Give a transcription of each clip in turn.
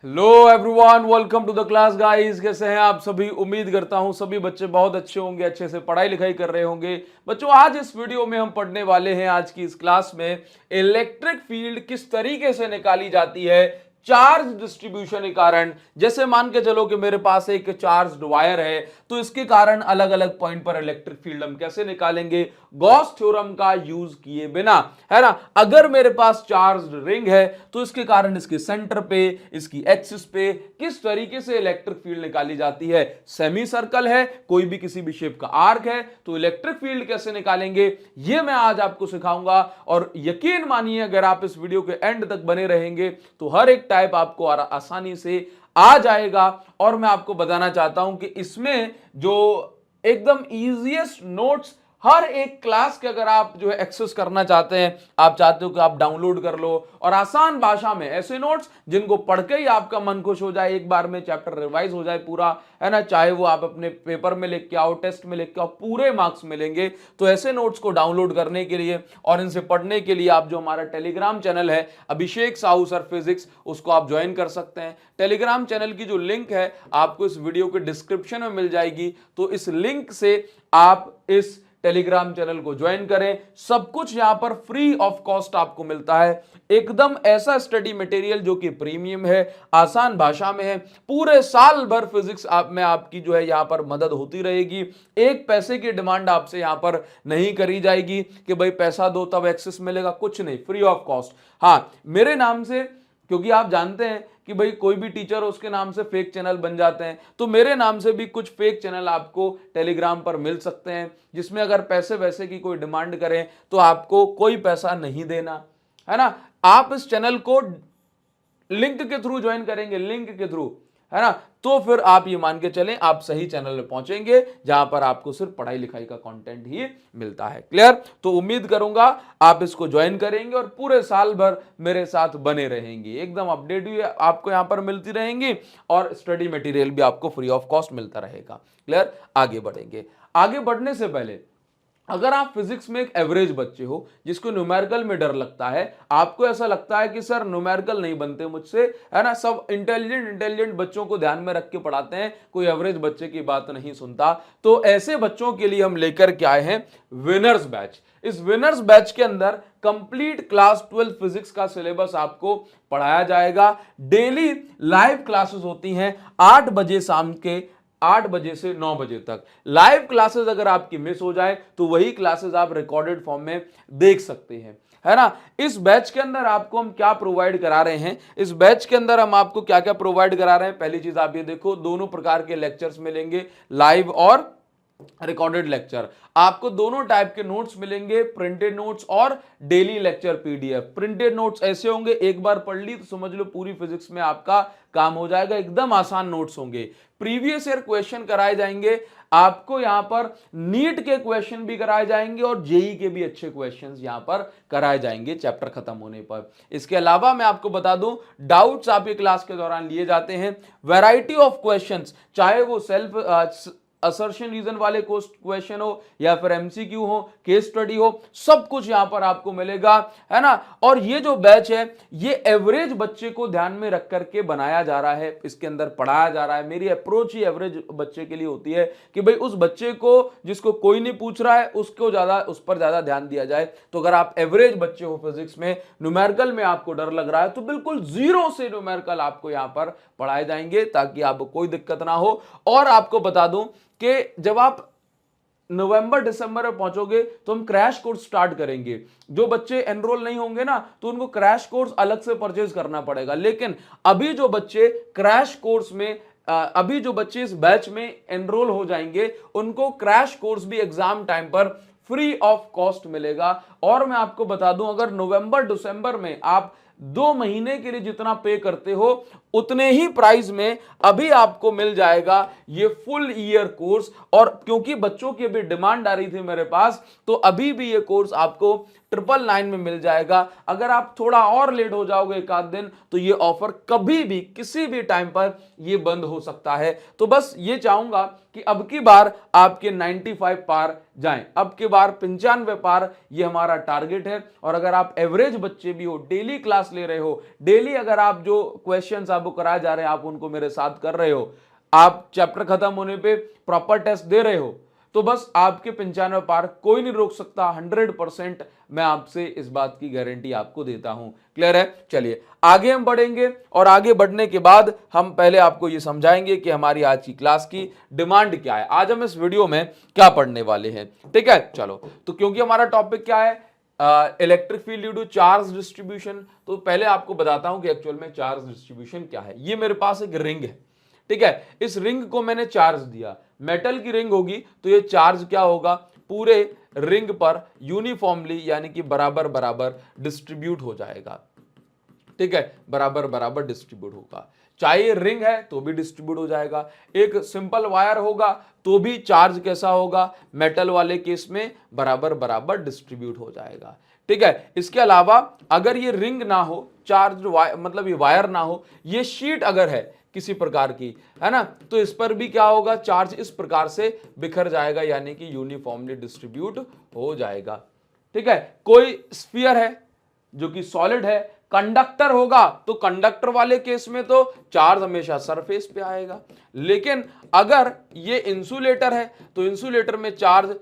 Hello everyone, welcome to the class guys. कैसे हैं आप सभी? उम्मीद करता हूं सभी बच्चे बहुत अच्छे होंगे, अच्छे से पढ़ाई लिखाई कर रहे होंगे। बच्चों, आज इस वीडियो में हम पढ़ने वाले हैं, आज की इस क्लास में इलेक्ट्रिक फील्ड किस तरीके से निकाली जाती है चार्ज डिस्ट्रीब्यूशन के कारण। जैसे मान के चलो कि मेरे पास एक चार्ज वायर है, तो इसके कारण अलग अलग पॉइंट पर इलेक्ट्रिक फील्ड हम कैसे निकालेंगे, गॉस थ्योरम का यूज किए बिना, है ना। अगर मेरे पास चार्ज रिंग है तो इसके कारण इसके सेंटर पे, इसकी एक्सिस पे किस तरीके से इलेक्ट्रिक फील्ड निकाली जाती है। सेमी सर्कल है, कोई भी किसी भी शेप का आर्क है, तो इलेक्ट्रिक फील्ड कैसे निकालेंगे ये मैं आज आपको सिखाऊंगा। और यकीन मानिए, अगर आप इस वीडियो के एंड तक बने रहेंगे तो हर एक टाइप आपको आसानी से आ जाएगा। और मैं आपको बताना चाहता हूं कि इसमें जो एकदम इजीएस्ट नोट्स हर एक क्लास के अगर आप जो है एक्सेस करना चाहते हैं, आप चाहते हो कि आप डाउनलोड कर लो और आसान भाषा में ऐसे नोट्स जिनको पढ़ के ही आपका मन खुश हो जाए, एक बार में चैप्टर रिवाइज हो जाए पूरा, है ना। चाहे वो आप अपने पेपर में लिख के आओ, टेस्ट में लिख के आओ, पूरे मार्क्स मिलेंगे। तो ऐसे नोट्स को डाउनलोड करने के लिए और इनसे पढ़ने के लिए आप जो हमारा टेलीग्राम चैनल है अभिषेक साहू सर फिजिक्स, उसको आप ज्वाइन कर सकते हैं। टेलीग्राम चैनल की जो लिंक है आपको इस वीडियो के डिस्क्रिप्शन में मिल जाएगी, तो इस लिंक से आप इस टेलीग्राम चैनल को ज्वाइन करें। सब कुछ यहां पर फ्री ऑफ कॉस्ट आपको मिलता है, एकदम ऐसा स्टडी मटेरियल जो कि प्रीमियम है, आसान भाषा में है। पूरे साल भर फिजिक्स में आपकी जो है यहां पर मदद होती रहेगी। एक पैसे की डिमांड आपसे यहां पर नहीं करी जाएगी कि भाई पैसा दो तब एक्सेस मिलेगा, कुछ नहीं, फ्री ऑफ कॉस्ट। हाँ, मेरे नाम से, क्योंकि आप जानते हैं कि भाई कोई भी टीचर हो उसके नाम से फेक चैनल बन जाते हैं, तो मेरे नाम से भी कुछ फेक चैनल आपको टेलीग्राम पर मिल सकते हैं, जिसमें अगर पैसे वैसे की कोई डिमांड करें तो आपको कोई पैसा नहीं देना, है ना। आप इस चैनल को लिंक के थ्रू ज्वाइन करेंगे, लिंक के थ्रू, है ना, तो फिर आप ये मान के चलें आप सही चैनल में पहुंचेंगे जहां पर आपको सिर्फ पढ़ाई लिखाई का कंटेंट ही मिलता है। क्लियर? तो उम्मीद करूंगा आप इसको ज्वाइन करेंगे और पूरे साल भर मेरे साथ बने रहेंगे। एकदम अपडेट भी आपको यहां पर मिलती रहेंगी और स्टडी मटेरियल भी आपको फ्री ऑफ कॉस्ट मिलता रहेगा। क्लियर? आगे बढ़ेंगे। आगे बढ़ने से पहले, अगर आप फिजिक्स में एक एवरेज बच्चे हो जिसको न्यूमेरिकल में डर लगता है, आपको ऐसा लगता है कि सर न्यूमेरिकल नहीं बनते मुझसे, है ना, सब इंटेलिजेंट बच्चों को ध्यान में रख के पढ़ाते हैं, कोई एवरेज बच्चे की बात नहीं सुनता, तो ऐसे बच्चों के लिए हम लेकर के आए हैं विनर्स बैच। इस विनर्स बैच के अंदर कंप्लीट क्लास 12 फिजिक्स का सिलेबस आपको पढ़ाया जाएगा। डेली लाइव क्लासेस होती हैं 8 बजे शाम के, 8 बजे से 9 बजे तक। लाइव क्लासेस अगर आपकी मिस हो जाए तो वही क्लासेस आप रिकॉर्डेड फॉर्म में देख सकते हैं, है ना। इस बैच के अंदर आपको हम क्या प्रोवाइड करा रहे हैं, इस बैच के अंदर हम आपको क्या क्या प्रोवाइड करा रहे हैं। पहली चीज आप ये देखो, दोनों प्रकार के लेक्चर्स मिलेंगे, लाइव और रिकॉर्डेड लेक्चर। आपको दोनों टाइप के नोट्स मिलेंगे, प्रिंटेड नोट्स और daily lecture PDF. Printed notes ऐसे होंगे, एक बार पढ़ ली तो समझ लो पूरी फिजिक्स में आपका काम हो जाएगा, एकदम आसान नोट्स होंगे। प्रीवियस ईयर क्वेश्चन कराए जाएंगे आपको, यहां पर नीट के क्वेश्चन भी कराए जाएंगे और जेई के भी अच्छे क्वेश्चंस यहां पर कराए जाएंगे चैप्टर खत्म होने पर। इसके अलावा मैं आपको बता दूं, डाउट्स आपके क्लास के दौरान लिए जाते हैं, वैरायटी ऑफ क्वेश्चंस, चाहे वो सेल्फ असर्शन रीजन वाले क्वेश्चन हो या फिर एमसीक्यू हो, केस स्टडी हो, सब कुछ यहां पर आपको मिलेगा, है ना। और ये जो बैच है ये एवरेज बच्चे को ध्यान में रख करके बनाया जा रहा है, इसके अंदर पढ़ाया जा रहा है। मेरी अप्रोच ही एवरेज बच्चे के लिए होती है कि भाई उस बच्चे को जिसको कोई नहीं पूछ रहा है उसको ज्यादा, उस पर ज्यादा ध्यान दिया जाए। तो अगर आप एवरेज बच्चे हो फिजिक्स में, न्यूमेरिकल में आपको डर लग रहा है, तो बिल्कुल जीरो से न्यूमेरिकल आपको यहां पर पढ़ाए जाएंगे ताकि आपको कोई दिक्कत ना हो। और आपको बता दूं कि जब आप नवंबर दिसंबर में पहुंचोगे तो हम क्रैश कोर्स स्टार्ट करेंगे। जो बच्चे एनरोल नहीं होंगे ना, तो उनको क्रैश कोर्स अलग से परचेज करना पड़ेगा। लेकिन अभी जो बच्चे क्रैश कोर्स में, अभी जो बच्चे इस बैच में एनरोल हो जाएंगे, उनको क्रैश कोर्स भी एग्जाम टाइम पर फ्री ऑफ कॉस्ट मिलेगा। और मैं आपको बता दूं, अगर नवंबर दिसंबर में आप 2 महीने के लिए जितना पे करते हो उतने ही प्राइस में अभी आपको मिल जाएगा ये फुल ईयर कोर्स। और क्योंकि बच्चों की अभी डिमांड आ रही थी मेरे पास, तो अभी भी ये कोर्स आपको 999 में मिल जाएगा। अगर आप थोड़ा और लेट हो जाओगे एक आध दिन, तो ये ऑफर कभी भी किसी भी टाइम पर ये बंद हो सकता है। तो बस ये चाहूंगा कि अब की बार आपके 95 पार जाएं। अब के बार 95 पार ये हमारा टारगेट है। और अगर आप एवरेज बच्चे भी हो, डेली क्लास ले रहे हो, डेली अगर आप जो क्वेश्चंस आपको कराए जा रहे हैं आप उनको मेरे साथ कर रहे हो, आप चैप्टर खत्म होने पे प्रॉपर टेस्ट दे रहे हो, तो बस आपके 95 पार कोई नहीं रोक सकता। 100% मैं आपसे इस बात की गारंटी आपको देता हूं। क्लियर है? चलिए आगे हम बढ़ेंगे और आगे बढ़ने के बाद हम पहले आपको ये समझाएंगे कि हमारी आज की क्लास की डिमांड क्या है, आज हम इस वीडियो में क्या पढ़ने वाले हैं। ठीक है, चलो। तो क्योंकि हमारा टॉपिक क्या है, electric field due to charge distribution, तो पहले आपको बताता हूं कि एक्चुअल में चार्ज डिस्ट्रीब्यूशन क्या है। ये मेरे पास एक रिंग है, ठीक है, इस रिंग को मैंने चार्ज दिया, मेटल की रिंग होगी तो ये चार्ज क्या होगा, पूरे रिंग पर यूनिफॉर्मली यानी कि बराबर बराबर डिस्ट्रीब्यूट हो जाएगा। ठीक है, बराबर बराबर डिस्ट्रीब्यूट होगा। चाहे रिंग है तो भी डिस्ट्रीब्यूट हो जाएगा, एक सिंपल वायर होगा तो भी चार्ज कैसा होगा, मेटल वाले केस में बराबर बराबर डिस्ट्रीब्यूट हो जाएगा। ठीक है, इसके अलावा अगर ये रिंग ना हो, चार्ज मतलब ये वायर ना हो, ये शीट अगर है किसी प्रकार की, है ना, तो इस पर भी क्या होगा, चार्ज इस प्रकार से बिखर जाएगा यानी कि यूनिफॉर्मली डिस्ट्रीब्यूट हो जाएगा। ठीक है, कोई स्फीयर है जो कि सॉलिड है, कंडक्टर होगा तो कंडक्टर वाले केस में तो चार्ज हमेशा सरफेस पे आएगा, लेकिन अगर ये इंसुलेटर है तो इंसुलेटर में चार्ज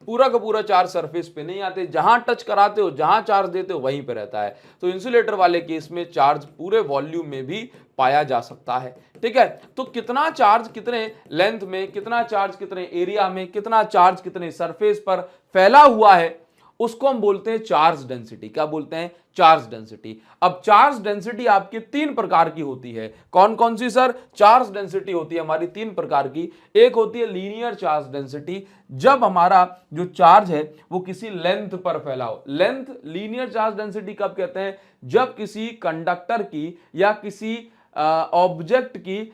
पूरा का पूरा चार्ज सरफेस पे नहीं आते, जहां टच कराते हो, जहां चार्ज देते हो वहीं पे रहता है। तो इंसुलेटर वाले केस में चार्ज पूरे वॉल्यूम में भी पाया जा सकता है। ठीक है, तो कितना चार्ज कितने लेंथ में, कितना चार्ज कितने एरिया में, कितना चार्ज कितने सरफेस पर फैला हुआ है, उसको हम बोलते हैं चार्ज डेंसिटी। क्या बोलते हैं? Charge density. अब चार्ज डेंसिटी आपकी तीन प्रकार की होती है। कौन कौन सी सर? चार्ज डेंसिटी होती है हमारी तीन प्रकार की। एक होती है लीनियर चार्ज डेंसिटी, जब हमारा जो चार्ज है वो किसी लेंथ पर फैला हो। लेंथ लीनियर चार्ज डेंसिटी कब कहते हैं? जब किसी कंडक्टर की या किसी ऑब्जेक्ट की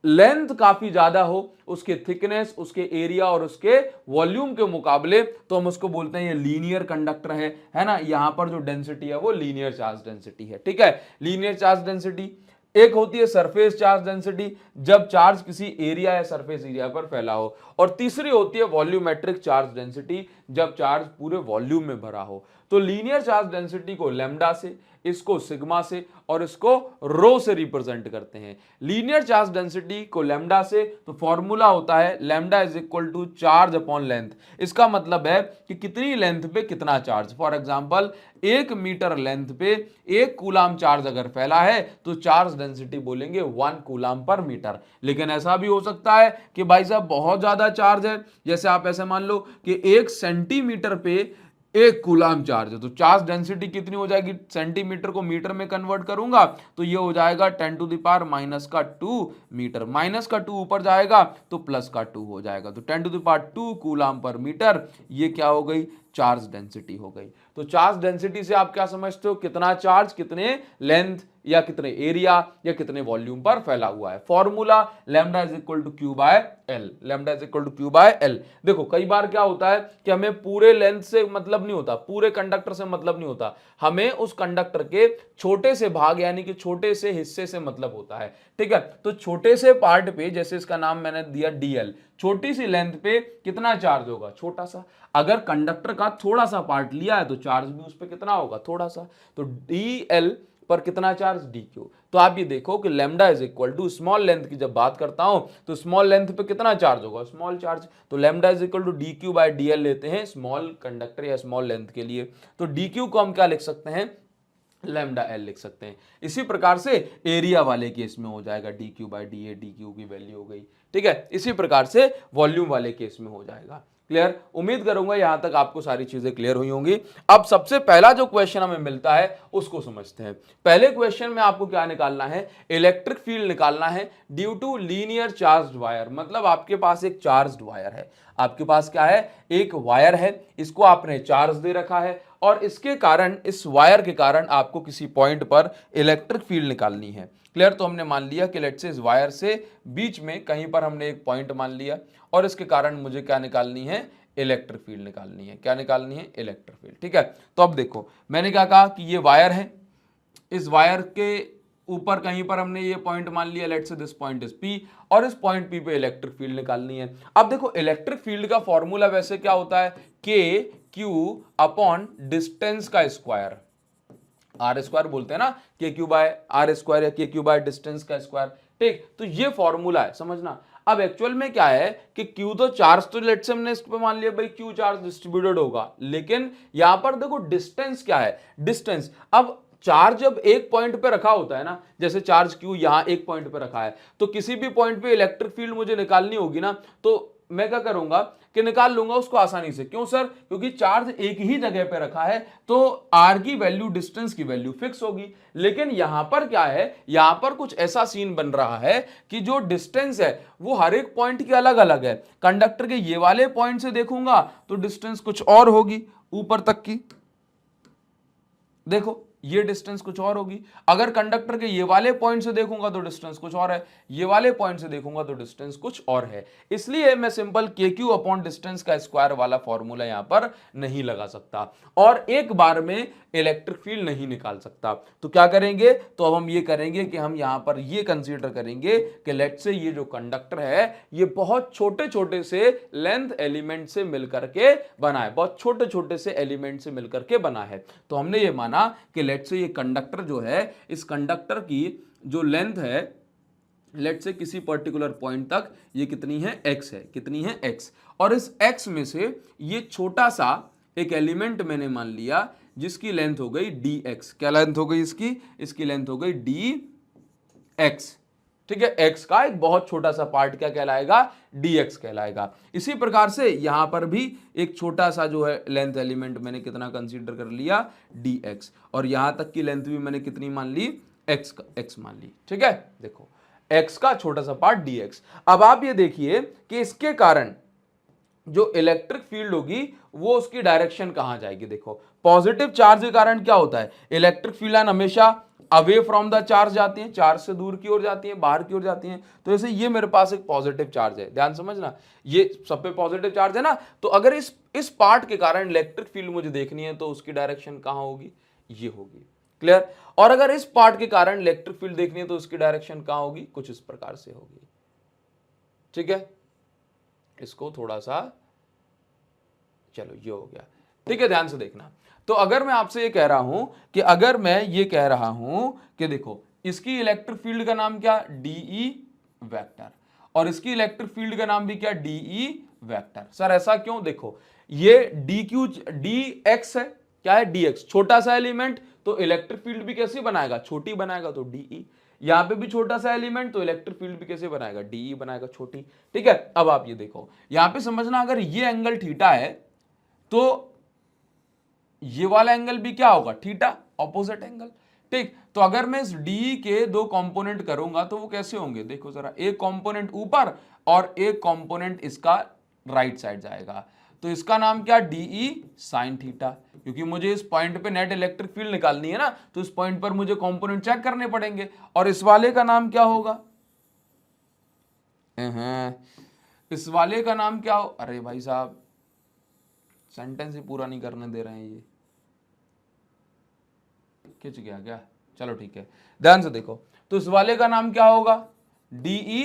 लेंथ काफी ज्यादा हो, उसके थिकनेस, उसके एरिया और उसके वॉल्यूम के मुकाबले, तो हम उसको बोलते हैं ये लीनियर कंडक्टर है ना। यहां पर जो डेंसिटी है वो लीनियर चार्ज डेंसिटी है। ठीक है, लीनियर चार्ज डेंसिटी। एक होती है सरफेस चार्ज डेंसिटी, जब चार्ज किसी एरिया या सरफेस एरिया पर फैला हो। और तीसरी होती है वॉल्यूमेट्रिक चार्ज डेंसिटी, जब चार्ज पूरे वॉल्यूम में भरा हो। तो लीनियर चार्ज डेंसिटी को लैम्डा से, इसको सिग्मा से और इसको रो से रिप्रेजेंट करते हैं। लीनियर चार्ज डेंसिटी को लैम्डा से, तो फॉर्मूला होता है lambda is equal to charge upon length. इसका मतलब है कि कितनी लेंथ पे कितना charge. For example 1 metre length पे 1 कूलाम चार्ज अगर फैला है तो चार्ज डेंसिटी बोलेंगे 1 कूलाम पर मीटर। लेकिन ऐसा भी हो सकता है कि भाई साहब बहुत ज्यादा चार्ज है, जैसे आप ऐसे मान लो कि 1 सेंटीमीटर पे 1 कूलाम चार्ज है, तो चार्ज डेंसिटी कितनी हो जाएगी? सेंटीमीटर को मीटर में कन्वर्ट करूंगा तो ये हो जाएगा 10⁻⁻² मीटर। माइनस का 2 ऊपर जाएगा तो प्लस का 2 हो जाएगा, तो 10⁻² कूलाम पर मीटर। ये क्या हो गई? चार्ज डेंसिटी हो गई। तो चार्ज डेंसिटी से आप क्या समझते हो? कितना चार्ज कितने लेंथ या कितने एरिया या कितने वॉल्यूम पर फैला हुआ है। Formula lambda is equal to Q by L. Lambda is equal to Q by L. देखो कई बार क्या होता है कि हमें पूरे लेंथ से मतलब नहीं होता, पूरे कंडक्टर से मतलब नहीं होता, हमें उस कंडक्टर के छोटे से भाग यानी कि छोटे से हिस्से से मतलब होता है। ठीक है, तो छोटे से पार्ट पे, जैसे इसका नाम मैंने दिया डीएल, छोटी सी लेंथ पे कितना चार्ज होगा? छोटा सा। अगर कंडक्टर का थोड़ा सा पार्ट लिया है तो चार्ज भी उस पर कितना होगा? थोड़ा सा। तो डीएल पर कितना चार्ज? D Q. तो आप ये देखो कि lambda is equal to small length की जब बात करता हूं तो स्मॉल लेंथ पे कितना चार्ज होगा? Small charge. तो lambda is equal to d Q by d l लेते हैं स्मॉल कंडक्टर या स्मॉल लेंथ के लिए। तो डी क्यू को हम क्या लिख सकते हैं? लैम्डा एल लिख सकते हैं। इसी प्रकार से एरिया वाले केस में हो जाएगा d Q by d A, d Q की वैल्यू हो गई। ठीक है, इसी प्रकार से वॉल्यूम वाले केस में हो जाएगा। क्लियर? उम्मीद करूंगा यहां तक आपको सारी चीजें क्लियर हुई होंगी। अब सबसे पहला जो क्वेश्चन हमें मिलता है उसको समझते हैं। पहले क्वेश्चन में आपको क्या निकालना है? इलेक्ट्रिक फील्ड निकालना है due to linear charged wire. मतलब आपके पास एक चार्ज्ड वायर है, आपके पास क्या है? एक वायर है, इसको आपने चार्ज दे रखा है और इसके कारण, इस वायर के कारण आपको किसी पॉइंट पर इलेक्ट्रिक फील्ड निकालनी है। क्लियर? तो हमने मान लिया कि लेट्स से इस वायर से बीच में कहीं पर हमने एक पॉइंट मान लिया और इसके कारण मुझे क्या निकालनी है? इलेक्ट्रिक फील्ड निकालनी है। क्या निकालनी है? Electric field. ठीक है, तो अब देखो मैंने क्या कहा कि ये वायर है, इस वायर के ऊपर कहीं पर हमने ये पॉइंट मान लिया, let's say this point is P, और इस पॉइंट P पे इलेक्ट्रिक फील्ड निकालनी है। अब देखो इलेक्ट्रिक फील्ड का फॉर्मूला वैसे क्या होता है, के क्यू अपॉन डिस्टेंस का स्क्वायर, आर स्क्वायर बोलते हैं ना, के क्यू बाय आर स्क्वायर या के क्यू बाय डिस्टेंस का स्क्वायर। ठीक, तो ये फॉर्मूला है, समझना। अब एक्चुअल में क्या है कि Q तो चार्ज, तो लेट्स से हमने इस पे मान लिया भाई Q चार्ज डिस्ट्रीब्यूटेड होगा, लेकिन यहां पर देखो डिस्टेंस क्या है, डिस्टेंस। अब चार्ज जब एक पॉइंट पे रखा होता है ना, जैसे चार्ज Q यहां एक पॉइंट पे रखा है, तो किसी भी पॉइंट पे इलेक्ट्रिक फील्ड मुझे निकालनी होगी ना, तो मैं क्या करूंगा कि निकाल लूंगा उसको आसानी से। क्यों सर? क्योंकि चार्ज एक ही जगह पे रखा है, तो आर की वैल्यू, डिस्टेंस की वैल्यू फिक्स होगी। लेकिन यहां पर क्या है, यहां पर कुछ ऐसा सीन बन रहा है कि जो डिस्टेंस है वो हर एक पॉइंट की अलग अलग है। कंडक्टर के ये वाले पॉइंट से देखूंगा तो डिस्टेंस कुछ और होगी ऊपर तक की, देखो ये डिस्टेंस कुछ और होगी। अगर कंडक्टर के ये वाले पॉइंट से देखूंगा तो डिस्टेंस कुछ और है, ये वाले पॉइंट से देखूंगा तो डिस्टेंस कुछ और है। इसलिए मैं सिंपल के क्यू अपॉन डिस्टेंस का स्क्वायर वाला फॉर्मूला यहां पर नहीं लगा सकता और एक बार में इलेक्ट्रिक फील्ड नहीं निकाल सकता। तो क्या करेंगे, तो अब हम ये करेंगे कि हम यहां पर ये कंसीडर करेंगे कि लेट्स से ये जो कंडक्टर है ये बहुत छोटे छोटे से लेंथ एलिमेंट से मिलकर के बना है, बहुत छोटे छोटे से एलिमेंट से मिलकर के बना है। तो हमने ये माना कि लेट्स से ये कंडक्टर जो है, इस कंडक्टर की जो लेंथ है लेट्स से किसी पर्टिकुलर पॉइंट तक ये कितनी है, x है, कितनी है x, और इस x में से ये छोटा सा एक एलिमेंट मैंने मान लिया जिसकी लेंथ हो गई dx। क्या लेंथ हो गई इसकी? इसकी लेंथ हो गई dx। ठीक है, x का एक बहुत छोटा सा पार्ट क्या कहलाएगा, dx कहलाएगा। इसी प्रकार से यहां पर भी एक छोटा सा जो है लेंथ एलिमेंट मैंने कितना कंसीडर कर लिया, dx, और यहां तक की लेंथ भी मैंने कितनी मान ली, x मान ली। ठीक है, देखो x का छोटा सा पार्ट dx। अब आप ये देखिए कि इसके कारण जो इलेक्ट्रिक फील्ड होगी वो उसकी डायरेक्शन कहां जाएगी। देखो पॉजिटिव चार्ज के कारण क्या होता है, इलेक्ट्रिक फील्ड हमेशा अवे फ्रॉम द चार्ज जाती है, चार्ज से दूर की ओर जाती है, बाहर की ओर जाती है। तो जैसे ये मेरे पास एक पॉजिटिव चार्ज है, ध्यान समझना, ये सब पे पॉजिटिव चार्ज है ना, तो अगर इस पार्ट के कारण इलेक्ट्रिक फील्ड मुझे देखनी है तो उसकी डायरेक्शन कहां होगी, ये होगी। क्लियर? और अगर इस पार्ट के कारण इलेक्ट्रिक फील्ड देखनी है तो उसकी डायरेक्शन कहां होगी, कुछ इस प्रकार से होगी। ठीक है, इसको थोड़ा सा, चलो ये हो गया। ठीक है, ध्यान से देखना। तो अगर मैं आपसे ये कह रहा हूं कि अगर मैं ये कह रहा हूं कि देखो इसकी इलेक्ट्रिक फील्ड का नाम क्या, डीई वेक्टर, और इसकी इलेक्ट्रिक फील्ड का नाम भी क्या, डीई वेक्टर। सर ऐसा क्यों? देखो ये डी क्यू डी एक्स है, क्या है, डी एक्स, छोटा सा एलिमेंट, तो इलेक्ट्रिक फील्ड भी कैसी बनाएगा, छोटी बनाएगा, तो डीई। यहां पे भी छोटा सा एलिमेंट, तो इलेक्ट्रिक फील्ड भी कैसे बनाएगा, डीई बनाएगा, छोटी। ठीक है, अब आप ये देखो यहां पे समझना, अगर ये एंगल थीटा है तो ये वाला एंगल भी क्या होगा, थीटा, ऑपोजिट एंगल। ठीक, तो अगर मैं इस डी के दो कंपोनेंट करूंगा तो वो कैसे होंगे, देखो जरा, एक कंपोनेंट ऊपर और एक कंपोनेंट इसका राइट साइड जाएगा, तो इसका नाम क्या, डीई साइन थीटा, क्योंकि मुझे इस पॉइंट पे नेट इलेक्ट्रिक फील्ड निकालनी है ना, तो इस पॉइंट पर मुझे कंपोनेंट चेक करने पड़ेंगे। और इस वाले का नाम क्या होगा, इस वाले का नाम क्या हो, अरे भाई साहब सेंटेंस ही पूरा नहीं करने दे रहे हैं, ये खिंच गया क्या, चलो ठीक है, ध्यान से देखो, तो इस वाले का नाम क्या होगा, डीई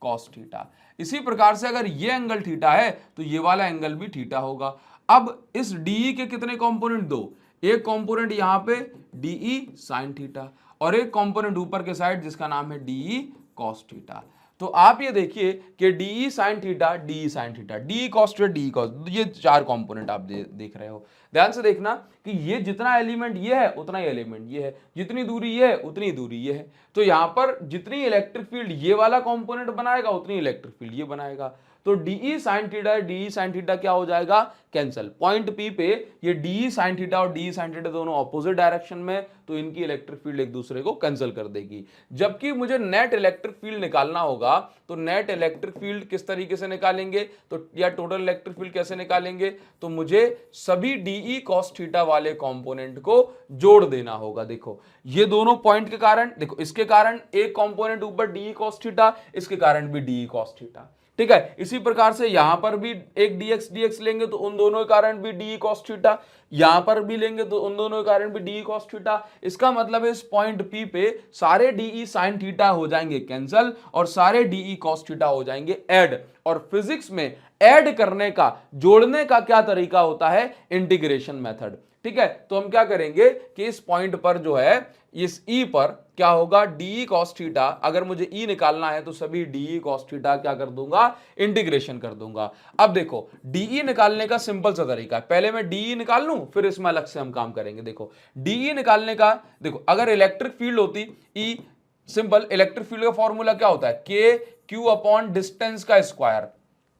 कॉस थीटा। इसी प्रकार से अगर ये एंगल थीटा है तो ये वाला एंगल भी थीटा होगा। अब इस डीई के कितने कंपोनेंट, दो, एक कंपोनेंट यहां पे डीई साइन थीटा और एक कंपोनेंट ऊपर के साइड जिसका नाम है डीई कॉस थीटा। तो आप ये देखिए कि d E sine theta, d E sine theta, d E cos theta, d E cos, ये चार कंपोनेंट आप देख रहे हो। ध्यान से देखना कि ये जितना एलिमेंट ये है उतना ही एलिमेंट ये है, जितनी दूरी ये है उतनी दूरी ये है, तो यहां पर जितनी इलेक्ट्रिक फील्ड ये वाला कंपोनेंट बनाएगा उतनी इलेक्ट्रिक फील्ड ये बनाएगा। तो d E sine theta, d E sine theta क्या हो जाएगा, कैंसिल। पॉइंट पी पे ये डीई साइन थीटा और डीई साइन थीटा दोनों ऑपोजिट डायरेक्शन में, तो इनकी इलेक्ट्रिक फील्ड एक दूसरे को कैंसिल कर देगी। जबकि मुझे नेट इलेक्ट्रिक फील्ड निकालना होगा, तो नेट इलेक्ट्रिक फील्ड किस तरीके से निकालेंगे, तो या टोटल इलेक्ट्रिक फील्ड कैसे निकालेंगे, तो मुझे सभी डीई कॉस थीटा वाले कंपोनेंट को जोड़ देना होगा। देखो ये दोनों पॉइंट के कारण, देखो इसके कारण एक कंपोनेंट ऊपर डीई कॉस थीटा, इसके कारण भी डीई कॉस थीटा, ठीक है। इसी प्रकार से यहां पर भी एक dx लेंगे तो उन दोनों के कारण भी डी cos थीटा, यहां पर भी लेंगे तो उन दोनों के कारण भी डी cos थीटा। इसका मतलब है इस पॉइंट P पे सारे डी sin थीटा हो जाएंगे कैंसल और सारे डी cos थीटा हो जाएंगे ऐड। और फिजिक्स में ऐड करने का, जोड़ने का क्या तरीका होता है? Integration method. ठीक है, तो हम क्या करेंगे कि इस पॉइंट पर जो है इस E पर क्या होगा? डी cos थीटा, अगर मुझे E निकालना है तो सभी डी cos थीटा क्या कर दूंगा? इंटीग्रेशन कर दूंगा। अब देखो डी निकालने का सिंपल सा तरीका है, पहले मैं डी निकाल लूं फिर इसमें अलग से हम काम करेंगे। देखो डी निकालने का, देखो अगर इलेक्ट्रिक फील्ड होती E, सिंपल इलेक्ट्रिक फील्ड का फॉर्मूला क्या होता है? के क्यू अपॉन डिस्टेंस का स्क्वायर।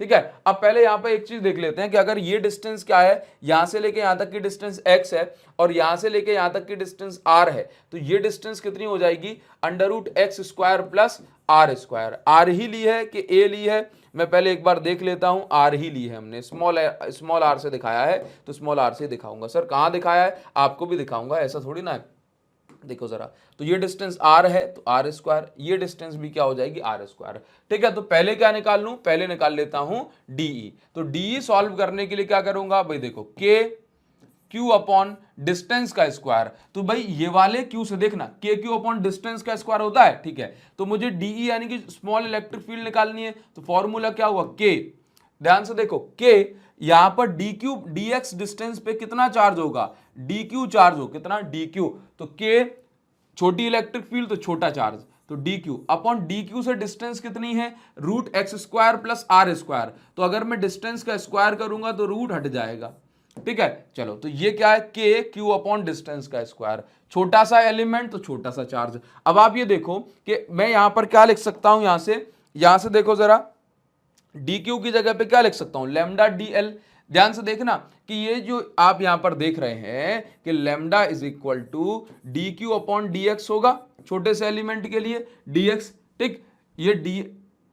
ठीक है, अब पहले यहां पे एक चीज देख लेते हैं कि अगर ये डिस्टेंस क्या है, यहां से लेके यहां तक की डिस्टेंस x है और यहां से लेके यहां तक की डिस्टेंस r है, तो ये डिस्टेंस कितनी हो जाएगी? Under root x square plus are square. R ही ली है कि ए ली है? मैं पहले एक बार देख लेता हूं। आर ही ली है हमने, स्मॉल आर से दिखाया है तो स्मॉल आर से दिखाऊंगा। सर कहां दिखाया है? आपको भी दिखाऊंगा, ऐसा थोड़ी ना है। देखो जरा, तो ये डिस्टेंस r है तो आर स्क्वायर, ये डिस्टेंस भी क्या हो जाएगी? R square. ठीक है, तो पहले क्या निकाल लूं? पहले निकाल लेता हूं डी। तो डी सॉल्व करने के लिए क्या करूंगा भाई? देखो के क्यू अपॉन डिस्टेंस का स्क्वायर, तो भाई ये वाले क्यू से देखना के क्यू अपॉन डिस्टेंस का स्क्वायर होता है। ठीक है, तो मुझे डीई यानी कि स्मॉल इलेक्ट्रिक फील्ड निकालनी है, तो फॉर्मूला क्या हुआ? के। ध्यान से देखो के, यहां पर d Q d X distance पे कितना चार्ज होगा? डी क्यू चार्ज हो, कितना? D Q. तो के छोटी इलेक्ट्रिक फील्ड तो छोटा चार्ज, तो d Q upon d Q से डिस्टेंस कितनी है? Root x square plus are square. तो अगर मैं डिस्टेंस का स्क्वायर करूंगा तो रूट हट जाएगा। ठीक है, चलो तो ये क्या है? के क्यू अपॉन डिस्टेंस का स्क्वायर। छोटा सा एलिमेंट तो छोटा सा चार्ज। अब आप ये देखो कि मैं यहां पर क्या लिख सकता हूं, यहां से देखो जरा, डी क्यू की जगह पे क्या लिख सकता हूं? Lambda D L. ध्यान से देखना कि ये जो आप यहां पर देख रहे हैं कि lambda is equal to d Q upon d X होगा, छोटे से एलिमेंट के लिए डी एक्स। ठीक, ये डी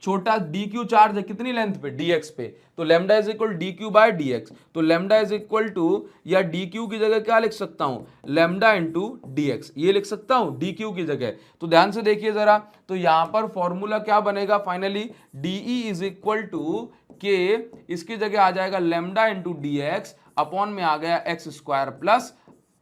छोटा डी क्यू चार्ज है कितनी लेंथ पे? डी एक्स पे, तो lambda is equal d Q by d X. तो लैम्डा इज इक्वल टू, या डी क्यू की जगह क्या लिख सकता हूं? लैम्डा इंटू डी एक्स, ये लिख सकता हूं डी क्यू की जगह। तो ध्यान से देखिए जरा, तो यहां पर फॉर्मूला क्या बनेगा finally? D E is equal to k, इसकी जगह आ जाएगा lambda into d X upon में आ गया X square plus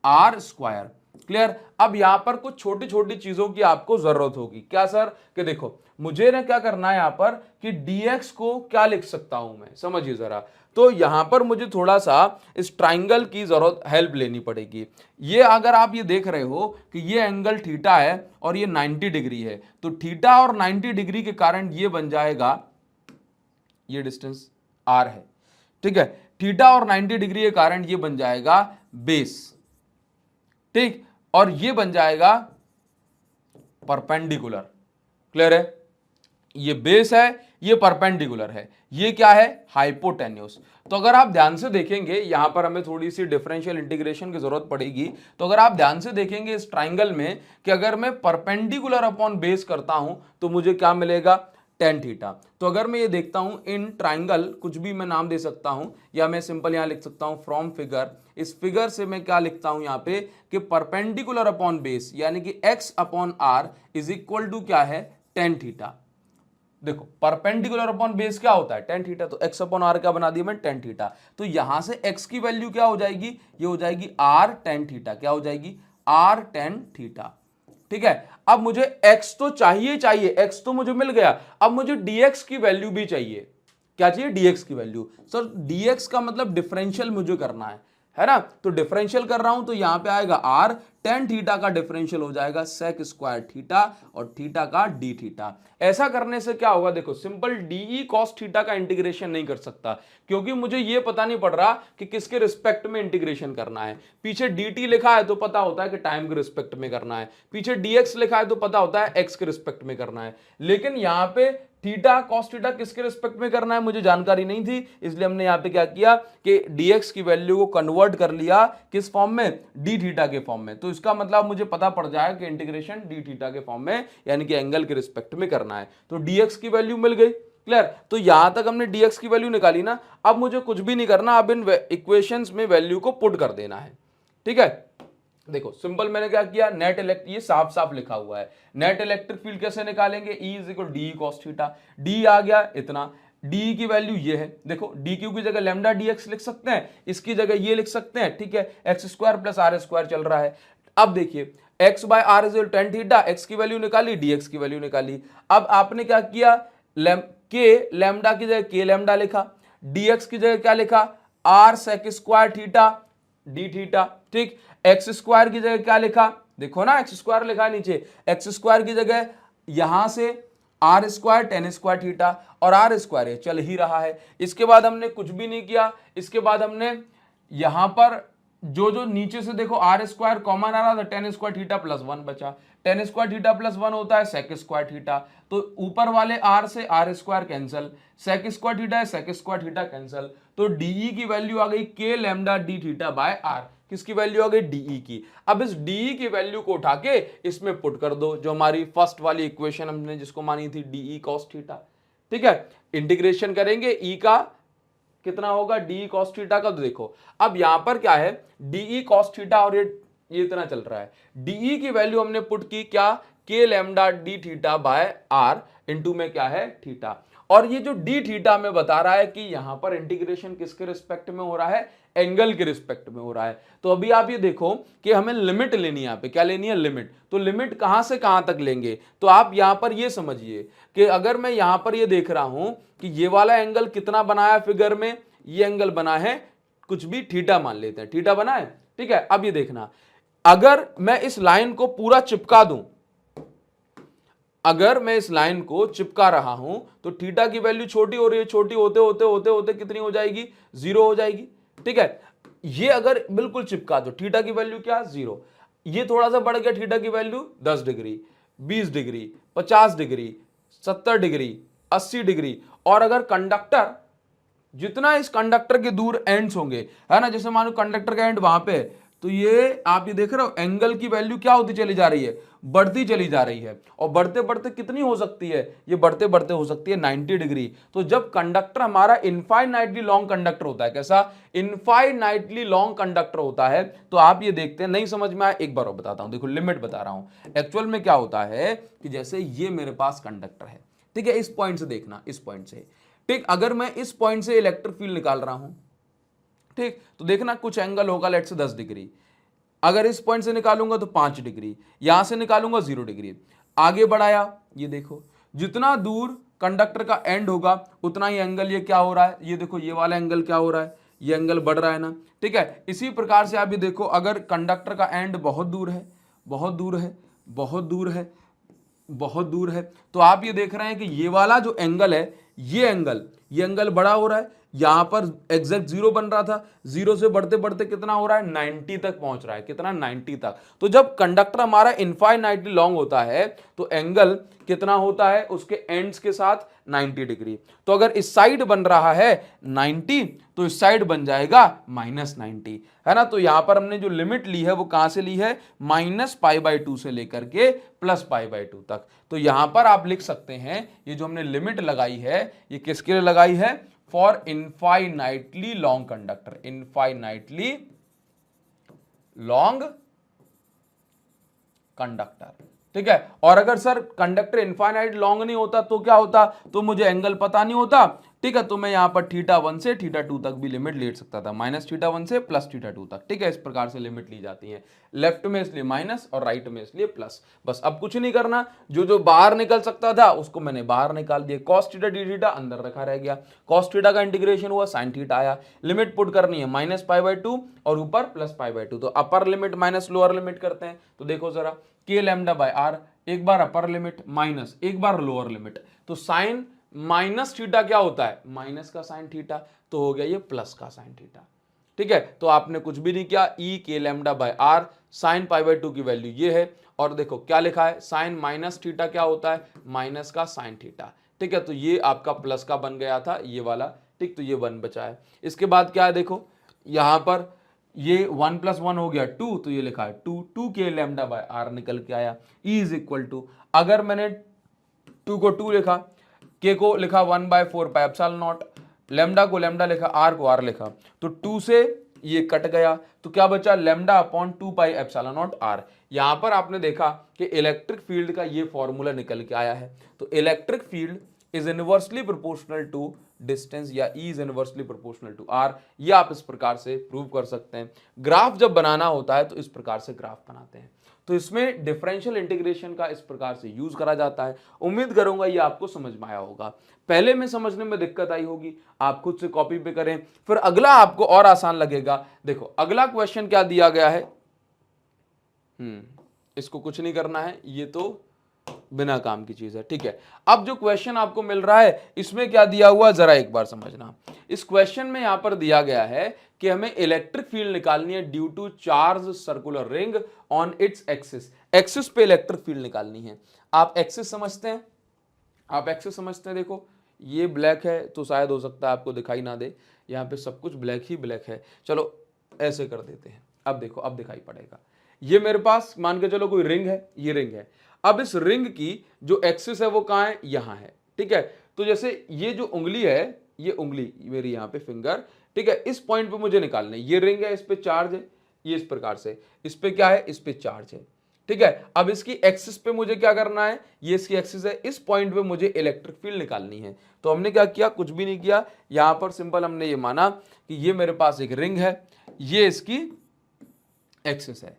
are square. Clear? अब यहां पर कुछ छोटी छोटी चीजों की आपको जरूरत होगी। क्या सर? कि देखो मुझे ना क्या करना है यहां पर कि dx को क्या लिख सकता हूं मैं, समझिए जरा। तो यहां पर मुझे थोड़ा सा इस ट्राइंगल की जरूरत, हेल्प लेनी पड़ेगी। ये अगर आप ये देख रहे हो कि ये एंगल थीटा है और ये 90 डिग्री है, तो थीटा और 90 डिग्री के कारण ये बन जाएगा, ये डिस्टेंस r है। ठीक है, थीटा और 90 डिग्री के कारण ये बन जाएगा बेस। ठीक, और ये बन जाएगा परपेंडिकुलर। क्लियर है? ये बेस है, ये परपेंडिकुलर है, ये क्या है? हाइपोटेन्यूस। तो अगर आप ध्यान से देखेंगे, यहां पर हमें थोड़ी सी डिफरेंशियल इंटीग्रेशन की जरूरत पड़ेगी। तो अगर आप ध्यान से देखेंगे इस ट्राइंगल में कि अगर मैं परपेंडिकुलर अपॉन बेस करता हूं तो मुझे क्या मिलेगा? Ten theta. तो अगर मैं ये देखता हूं इन ट्राइंगल, कुछ भी मैं नाम दे सकता हूं, या मैं सिंपल यहां लिख सकता हूं फ्रॉम फिगर। इस फिगर से मैं क्या लिखता हूं यहां पे कि परपेंडिकुलर अपॉन बेस यानी कि x upon R is equal to क्या है? Tan theta. देखो परपेंडिकुलर अपॉन बेस क्या होता है? Tan theta. तो x अपॉन आर क्या बना दिया मैं? Tan theta. तो यहां से x की वैल्यू क्या हो जाएगी? ये हो जाएगी r टेन थीटा। क्या हो जाएगी? r tan theta. ठीक है, अब मुझे x तो चाहिए, x तो मुझे मिल गया, अब मुझे dx की वैल्यू भी चाहिए। क्या चाहिए? dx की वैल्यू। सर dx का मतलब डिफरेंशियल मुझे करना है ना? तो डिफरेंशियल कर रहा हूं तो यहां पे आएगा r टेन थीटा का डिफरेंशियल हो जाएगा sec स्क्वायर थीटा और थीटा का d थीटा। ऐसा करने से क्या होगा? देखो सिंपल de cos थीटा का इंटीग्रेशन नहीं कर सकता क्योंकि मुझे ये पता नहीं पड़ रहा कि किसके रिस्पेक्ट में इंटीग्रेशन करना है। पीछे dt लिखा है तो पता होता है कि टाइम के रिस्पेक्ट में करना है, पीछे dx लिखा है तो पता होता है x के रिस्पेक्ट में करना है। लेकिन यहां पे थीटा कॉस थीटा किसके रिस्पेक्ट में करना है मुझे जानकारी नहीं थी, इसलिए हमने यहां पे क्या किया कि dx की वैल्यू को कन्वर्ट कर लिया किस फॉर्म में? d थीटा के फॉर्म में। तो इसका मतलब मुझे पता पड़ जाए कि इंटीग्रेशन d थीटा के फॉर्म में यानी कि एंगल के रिस्पेक्ट में करना है। तो dx की वैल्यू मिल गई। क्लियर? तो यहां तक हमने dx की वैल्यू निकाली ना, अब मुझे कुछ भी नहीं करना, अब इन इक्वेशंस में वैल्यू को पुट कर देना है। ठीक है, देखो सिंपल मैंने क्या किया, नेट इलेक्ट्रिक, ये साफ साफ लिखा हुआ है, नेट इलेक्ट्रिक फील्ड कैसे निकालेंगे? E is equal d cos theta, d आ गया इतना, डी की वैल्यू ये है, देखो डी क्यू की जगह लेमडा डी एक्स लिख सकते हैं, इसकी जगह ये लिख सकते हैं, ठीक है, X square plus are square चल रहा है। अब देखिए X by R is tan theta, X की वैल्यू निकाली, डी एक्स की वैल्यू निकाली। अब आपने क्या किया, के लेमडा की जगह के लेमडा लिखा, डी एक्स की जगह क्या लिखा, R sec square theta d theta, ठीक। एक्स स्क्वायर की जगह क्या लिखा, देखो ना एक्स स्क्वायर लिखा नीचे, एक्स स्क्वायर की जगह यहां से R square tan square theta और आर स्क्वायर चल ही रहा है। इसके बाद हमने कुछ भी नहीं किया, इसके बाद हमने यहां पर जो जो नीचे से देखो आर स्क्वायर कॉमन आ रहा था, tan square theta plus one बचा, tan square theta plus one होता है सेक स्क्वायर थीटा, तो ऊपर वाले आर से R square cancel, sec square theta है सेक स्क्वायर थीटा कैंसिल, तो डीई की वैल्यू आ गई k lambda d theta by R. किसकी वैल्यू आ गई, डीई की। अब इस डीई की वैल्यू को उठा के इसमें पुट कर दो, जो हमारी फर्स्ट वाली इक्वेशन हमने जिसको मानी थी डीई कॉस थीटा, ठीक है। इंटीग्रेशन करेंगे ई का कितना होगा, डी कॉस थीटा का, तो देखो अब यहां पर क्या है, डीई कॉस थीटा और ये इतना चल रहा है, डीई की वैल्यू हमने पुट की क्या, k lambda d theta by R into में क्या है थीटा, और ये जो डी थीटा में बता रहा है कि यहां पर इंटीग्रेशन किसके रिस्पेक्ट में हो रहा है, एंगल के रिस्पेक्ट में हो रहा है। तो अभी आप ये देखो कि हमें लिमिट लेनी है, यहाँ पे क्या लेनी है, लिमिट। तो लिमिट कहां से कहां तक लेंगे, तो आप यहां पर ये समझिए कि अगर मैं यहां पर ये देख रहा हूं कि ये वाला एंगल कितना बनाया फिगर में, ये एंगल बना है कुछ भी थीटा मान लेते हैं, थीटा बना है, ठीक है। अब ये देखना, अगर मैं इस लाइन को पूरा चिपका दूं, अगर मैं इस लाइन को चिपका रहा हूं तो थीटा की वैल्यू छोटी हो रही है, छोटी होते होते होते होते कितनी हो जाएगी, जीरो हो जाएगी, ठीक है। ये अगर बिल्कुल चिपका दो, थीटा की वैल्यू क्या, जीरो। ये थोड़ा सा बढ़ गया, थीटा की value 10 degree, 20 degree, 50 degree, 70 degree, 80 degree, और अगर कंडक्टर जितना इस कंडक्टर के दूर एंड्स होंगे, है ना, जैसे मानो कंडक्टर का एंड वहां पे, तो ये आप ये देख रहे हो एंगल की वैल्यू क्या होती चली जा रही है, बढ़ती चली जा रही है, और बढ़ते बढ़ते कितनी हो सकती है, ये बढ़ते बढ़ते हो सकती है 90 डिग्री। तो जब कंडक्टर हमारा इनफाइनाइटली लॉन्ग कंडक्टर होता है, कैसा, इनफाइनाइटली लॉन्ग कंडक्टर होता है, तो आप ये देखते हैं, नहीं समझ में आया एक बार और बताता हूं, देखो लिमिट बता रहा हूं। एक्चुअल में क्या होता है कि जैसे ये मेरे पास कंडक्टर है, ठीक है, इस पॉइंट से देखना, इस पॉइंट से, ठीक, अगर मैं इस पॉइंट से इलेक्ट्रिक फील्ड निकाल रहा हूं, ठीक, तो देखना कुछ एंगल होगा लेट से 10 डिग्री, अगर इस पॉइंट से निकालूंगा तो 5 डिग्री, यहां से निकालूंगा 0 डिग्री, आगे बढ़ाया, ये देखो जितना दूर कंडक्टर का एंड होगा उतना ही एंगल ये क्या हो रहा है, ये देखो ये वाला एंगल क्या हो रहा है, ये एंगल बढ़ रहा है ना, ठीक है। इसी प्रकार से आप ये देखो अगर कंडक्टर का एंड बहुत दूर है, बहुत दूर है, बहुत दूर है, बहुत दूर है, तो आप ये देख रहे हैं कि ये वाला जो एंगल है, ये एंगल बड़ा हो रहा है, यहां पर एग्जैक्ट जीरो बन रहा था, जीरो से बढ़ते बढ़ते कितना हो रहा है, 90 तक पहुंच रहा है, कितना, 90 तक। तो जब कंडक्टर हमारा इनफाइनाइटली लॉन्ग होता है तो एंगल कितना होता है उसके एंड्स के साथ, 90 डिग्री। तो अगर इस साइड बन रहा है 90 तो इस साइड बन जाएगा -90, है ना। तो यहां पर हमने जो लिमिट ली है वो कहां से ली है, -π/2 से लेकर के +π/2 तक। तो यहां पर आप लिख सकते हैं ये जो हमने लिमिट लगाई है ये किसके लिए लगाई है, for infinitely long conductor, infinitely long conductor, ठीक है। और अगर सर कंडक्टर इनफाइनाइट लॉन्ग नहीं होता तो क्या होता, तो मुझे एंगल पता नहीं होता, ठीक है, तो मैं यहां पर θ1 से θ2 तक भी लिमिट ले सकता था, -θ1 से +θ2 तक, ठीक है। इस प्रकार से लिमिट ली जाती है, लेफ्ट में इसलिए माइनस और राइट में इसलिए प्लस। बस अब कुछ नहीं करना, जो जो बाहर निकल सकता था उसको मैंने बाहर निकाल दिया, cos θ d θ अंदर रखा रह गया, cos θ का इंटीग्रेशन हुआ sin θ आया, लिमिट पुट करनी है -π/2 और ऊपर +π/2, तो अपर लिमिट माइनस लोअर लिमिट करते हैं। तो देखो जरा k लैम्डा बाय आर, एक बार अपर लिमिट माइनस एक बार लोअर लिमिट, तो साइन माइनस थीटा क्या होता है, माइनस का साइन थीटा, तो हो गया ये प्लस का साइन थीटा, ठीक है। तो आपने कुछ भी नहीं किया, ई के लैम्डा बाय आर साइन π/2 की वैल्यू ये है, और देखो क्या लिखा है, साइन माइनस थीटा क्या होता है, माइनस का साइन थीटा, ठीक है। तो ये आपका प्लस का बन गया था ये वाला, ठीक, तो ये 1 बचा है। इसके बाद क्या है, देखो यहां पर ये 1 + 1 हो गया 2, तो ये लिखा है 2 के लैम्डा बाय आर निकल के आया, ई इज इक्वल टू, अगर मैंने 2 को 2 लिखा, के को लिखा 1/4πε0, लैम्डा को लैम्डा लिखा, आर को आर लिखा, तो 2 से ये कट गया, तो क्या बचा, λ/2πε0 आर। यहां पर आपने देखा कि इलेक्ट्रिक फील्ड का ये फॉर्मूला निकल के आया है, तो electric field is inversely proportional to distance या E is inversely proportional to r, ये आप इस प्रकार से प्रूव कर सकते हैं। ग्राफ जब बनाना होता है तो इस प्रकार से ग्राफ बनाते हैं। तो इसमें डिफरेंशियल इंटीग्रेशन का इस प्रकार से यूज करा जाता है। उम्मीद करूंगा ये आपको समझ में आया होगा। पहले में समझने में दिक्कत आई होगी, आप खुद से कॉपी पे करें, फिर अगला आपको और आसान लगेगा। देखो अगला क्वेश्चन क्या दिया गया है, इसको कुछ नहीं करना है, ये तो बिना काम की चीज है, ठीक है। अब जो क्वेश्चन आपको मिल रहा है इसमें क्या दिया हुआ, जरा एक बार समझना। इस क्वेश्चन में यहां पर दिया गया है कि हमें इलेक्ट्रिक फील्ड निकालनी है due to charge circular ring on its axis. Axis पे इलेक्ट्रिक फील्ड निकालनी है। आप एक्सिस समझते हैं, आप एक्सिस समझते हैं। देखो ये ब्लैक है तो शायद हो सकता है आपको दिखाई ना दे, यहाँ पे सब कुछ ब्लैक ही ब्लैक है। चलो ऐसे कर देते हैं, अब देखो अब दिखाई पड़ेगा। ये मेरे पास मान के चलो कोई रिंग है, ये रिंग है। अब इस रिंग की जो एक्सिस है वो कहाँ है, यहाँ है, ठीक है। तो जैसे ये जो उंगली है, ये उंगली मेरी यहाँ पे फिंगर, ठीक है, इस पॉइंट पे मुझे निकालना है। ये रिंग है, इस पे चार्ज है, ये इस प्रकार से, इस पे क्या है, इस पे चार्ज है, ठीक है। अब इसकी एक्सिस पे मुझे क्या करना है, ये इसकी एक्सिस है, इस पॉइंट पे मुझे इलेक्ट्रिक फील्ड निकालनी है। तो हमने क्या किया, कुछ भी नहीं किया, यहां पर सिंपल हमने ये माना कि ये मेरे पास एक रिंग है, ये इसकी एक्सिस है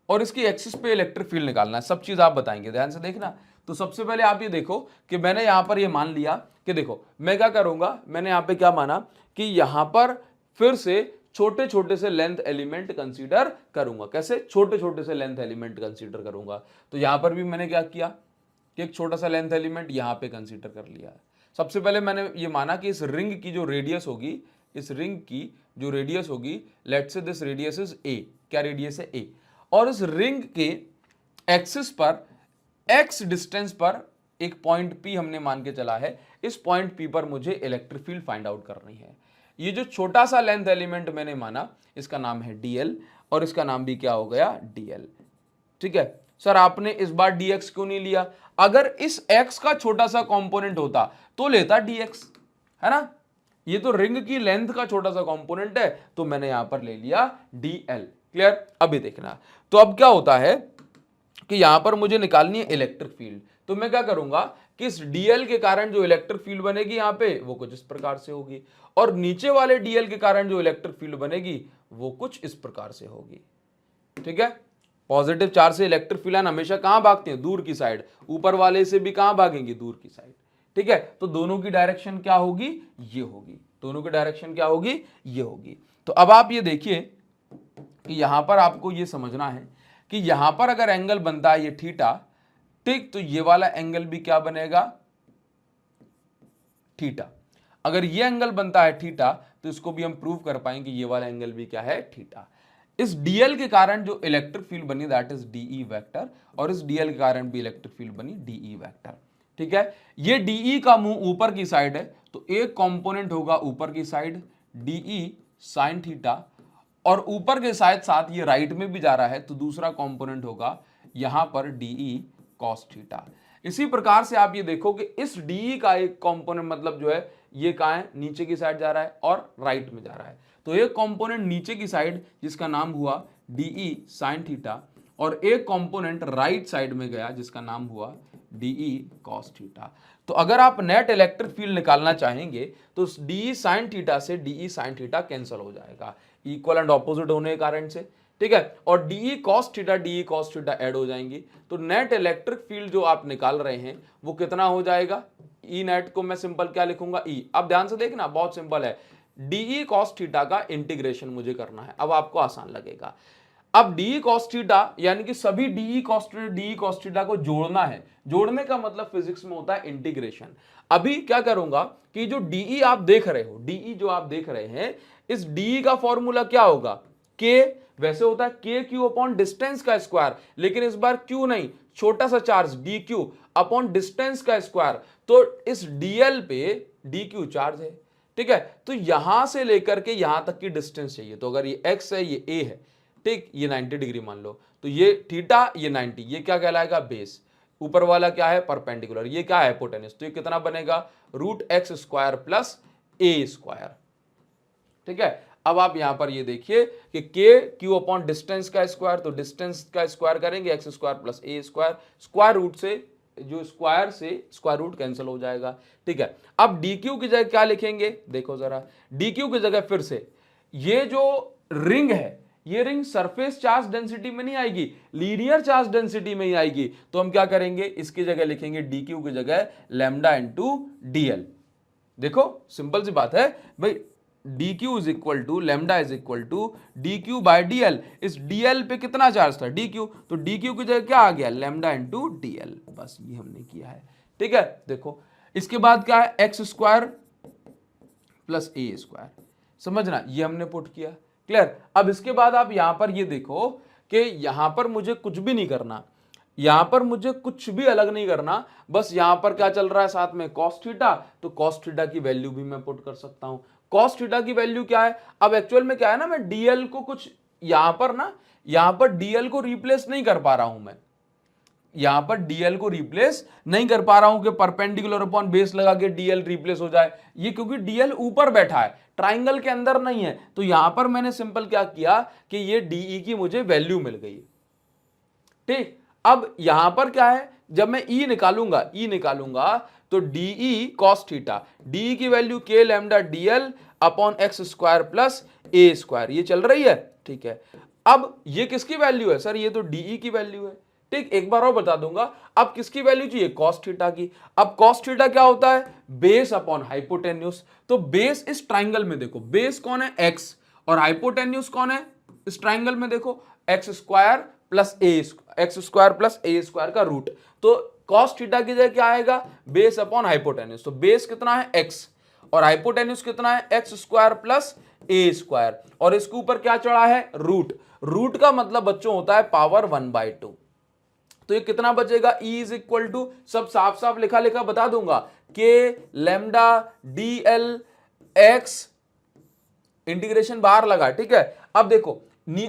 और इसकी एक्सिस पे इलेक्ट्रिक फील्ड निकालना है। सब चीज आप बताएंगे, ध्यान से देखना। तो सबसे पहले आप ये देखो कि मैंने यहां पर ये मान लिया कि देखो मैं क्या करूंगा, मैंने यहां पे क्या माना कि यहां पर फिर से छोटे छोटे से लेंथ एलिमेंट कंसीडर करूंगा। कैसे, छोटे छोटे से लेंथ एलिमेंट कंसीडर करूंगा। तो यहां पर भी मैंने क्या किया कि एक छोटा सा लेंथ एलिमेंट यहां पे कंसीडर कर लिया है। सबसे पहले मैंने ये माना कि इस रिंग की जो रेडियस होगी, इस रिंग की जो रेडियस होगी, let's say this radius is a, क्या रेडियस है ए, और इस रिंग के एक्सिस पर एक्स डिस्टेंस पर एक पॉइंट पी हमने मान के चला है। इस पॉइंट पी पर मुझे इलेक्ट्रिक फील्ड फाइंड आउट करनी है। ये जो छोटा सा लेंथ एलिमेंट मैंने माना, इसका नाम है डीएल और इसका नाम भी क्या हो गया, डीएल, ठीक है। सर आपने इस बार डीएक्स क्यों नहीं लिया, अगर इस एक्स का छोटा सा कंपोनेंट होता तो लेता डीएक्स, है ना। ये तो रिंग की लेंथ का छोटा सा कंपोनेंट है तो मैंने यहां पर ले लिया डीएल। क्लियर, अभी देखना। तो अब क्या होता है कि यहां पर मुझे निकालनी है इलेक्ट्रिक फील्ड। तो मैं क्या करूंगा कि इस डीएल के कारण जो इलेक्ट्रिक फील्ड बनेगी यहां पे वो कुछ इस प्रकार से होगी, और नीचे वाले डीएल के कारण जो इलेक्ट्रिक फील्ड बनेगी वो कुछ इस प्रकार से होगी, ठीक है। पॉजिटिव चार्ज से इलेक्ट्रिक फील्ड हमेशा कहां भागते हैं, दूर की साइड, ऊपर वाले से भी कहां भागेंगे, दूर की साइड, ठीक है। तो दोनों की डायरेक्शन क्या होगी, ये होगी, दोनों की डायरेक्शन क्या होगी, ये होगी। तो अब आप ये देखिए कि यहां पर आपको ये समझना है कि यहां पर अगर एंगल बनता है ये थीटा, ठीक, तो ये वाला एंगल भी क्या बनेगा, थीटा। अगर ये एंगल बनता है थीटा तो इसको भी हम प्रूव कर पाएंगे ये वाला एंगल भी क्या है, थीटा। इस डीएल के कारण जो इलेक्ट्रिक फील्ड बनी दैट इज डीई वेक्टर, और इस डीएल के कारण भी इलेक्ट्रिक फील्ड बनी डीई वेक्टर, ठीक है। ये डीई का मुंह ऊपर की साइड है तो एक कंपोनेंट होगा ऊपर की साइड डीई साइन थीटा, और ऊपर के साथ साथ ये राइट में भी जा रहा है तो दूसरा कंपोनेंट होगा यहां पर डीई कॉस थीटा। इसी प्रकार से आप ये देखो कि इस डीई का एक कंपोनेंट मतलब जो है ये कहां है, नीचे की साइड जा रहा है और राइट में जा रहा है। तो एक कंपोनेंट नीचे की साइड जिसका नाम हुआ डीई साइन थीटा, और एक कंपोनेंट राइट साइड में गया जिसका नाम हुआ डीई कॉस थीटा। तो अगर आप नेट इलेक्ट्रिक फील्ड निकालना चाहेंगे तो डीई साइन थीटा से डीई साइन थीटा कैंसिल हो जाएगा इक्वल एंड ऑपोजिट होने के कारण से, ठीक है। और डीई कॉस थीटा ऐड हो जाएंगी। तो नेट इलेक्ट्रिक फील्ड जो आप निकाल रहे हैं वो कितना हो जाएगा, ई नेट को मैं सिंपल क्या लिखूंगा, ई। अब ध्यान से देखना, बहुत सिंपल है, डीई कॉस थीटा का इंटीग्रेशन मुझे करना है, अब आपको आसान लगेगा। अब डी कॉस थीटा यानी कि सभी डी कॉस थीटा को जोड़ना है। जोड़ने का मतलब फिजिक्स में होता है इंटीग्रेशन। अभी क्या करूंगा कि जो डीई आप देख रहे हो, डीई जो आप देख रहे हैं, इस डीई का फॉर्मूला क्या होगा, के, वैसे होता है के क्यू अपॉन डिस्टेंस का स्क्वायर, लेकिन इस बार क्यू नहीं, छोटा सा charge D Q upon distance का स्क्वायर। तो इस डीएल पे डी क्यू चार्ज है, ठीक है। तो यहां से लेकर के यहां तक की डिस्टेंस चाहिए। तो अगर ये एक्स है, ये ए है, ठीक, ये 90 डिग्री मान लो, तो ये थीटा, ये 90, ये क्या कहलाएगा, बेस। ऊपर वाला क्या है, परपेंडिकुलर, ये क्या है, हाइपोटेन्यूज। तो ये कितना बनेगा, रूट एक्स स्क्वायर प्लस ए स्क्वायर, ठीक है। अब आप यहां पर ये देखिए कि के क्यू अपॉन डिस्टेंस का स्क्वायर, तो डिस्टेंस का स्क्वायर करेंगे एक्स स्क्वायर प्लस ए स्क्वायर, स्क्वायर रूट से जो स्क्वायर से स्क्वायर रूट कैंसिल हो जाएगा। ठीक है, अब डी क्यू की जगह क्या लिखेंगे, देखो जरा, डी क्यू की जगह फिर से ये जो रिंग है, ये रिंग सरफेस चार्ज डेंसिटी में नहीं आएगी, लीनियर चार्ज डेंसिटी में ही आएगी। तो हम क्या करेंगे, इसकी जगह लिखेंगे डी क्यू की जगह लैम्डा इंटू डीएल। देखो सिंपल सी बात है भाई, d Q is equal to lambda is equal to d Q by d L. इस डी एल पे कितना चार्ज था, डी क्यू, तो डी क्यू की जगह क्या आ गया, लैम्डा इंटू डी एल। बस ये हमने किया है। ठीक है, देखो इसके बाद क्या है, एक्स स्क्वायर प्लस ए स्क्वायर, समझना, ये हमने पुट किया। क्लियर। अब इसके बाद आप यहां पर ये देखो कि यहां पर मुझे कुछ भी नहीं करना, यहां पर मुझे कुछ भी अलग नहीं करना, बस यहां पर क्या चल रहा है साथ में cos थीटा, तो cos थीटा की वैल्यू भी मैं पुट कर सकता हूं। cos थीटा की वैल्यू क्या है, अब एक्चुअल में क्या है ना, मैं डीएल को कुछ यहां पर डीएल को रिप्लेस नहीं कर पा रहा हूं, मैं यहां पर डीएल को रिप्लेस नहीं कर पा रहा हूं कि परपेंडिकुलर अपॉन बेस लगा के डीएल रिप्लेस हो जाए, ये क्योंकि डीएल ऊपर बैठा है, ट्राइंगल के अंदर नहीं है। तो यहां पर मैंने सिंपल क्या किया कि ये डीई की मुझे वैल्यू मिल गई। ठीक, अब यहां पर क्या है, जब मैं ई निकालूंगा तो डीई कॉस थीटा, डीई की वैल्यू के lambda D L upon x square plus ए स्क्वायर, ये चल रही है। ठीक है, अब ये किसकी वैल्यू है सर, ये तो डीई की वैल्यू है। ठीक, एक बार और बता दूंगा, अब किसकी वैल्यू चाहिए, कॉस थीटा की। अब कॉस थीटा क्या होता है, बेस अपॉन हाइपोटेन्यूज। तो बेस इस ट्राइंगल में देखो, बेस कौन है, एक्स, और हाइपोटेन्यूज कौन है इस ट्राइंगल में, देखो एक्स स्क्वायर प्लस ए स्क्वायर का रूट। तो कॉस थीटा की जगह क्या आएगा, बेस अपॉन हाइपोटेन्यूज। तो बेस कितना है एक्स और हाइपोटेन्यूज कितना है एक्स स्क्वायर प्लस ए स्क्वायर, और इसके ऊपर क्या चढ़ा है, रूट। रूट का मतलब बच्चों होता है पावर 1/2। तो ये कितना बचेगा, E इज इक्वल टू, सब साफ साफ लिखा लिखा बता दूंगा, के lambda D L x, integration बाहर लगा। ठीक है, अब देखो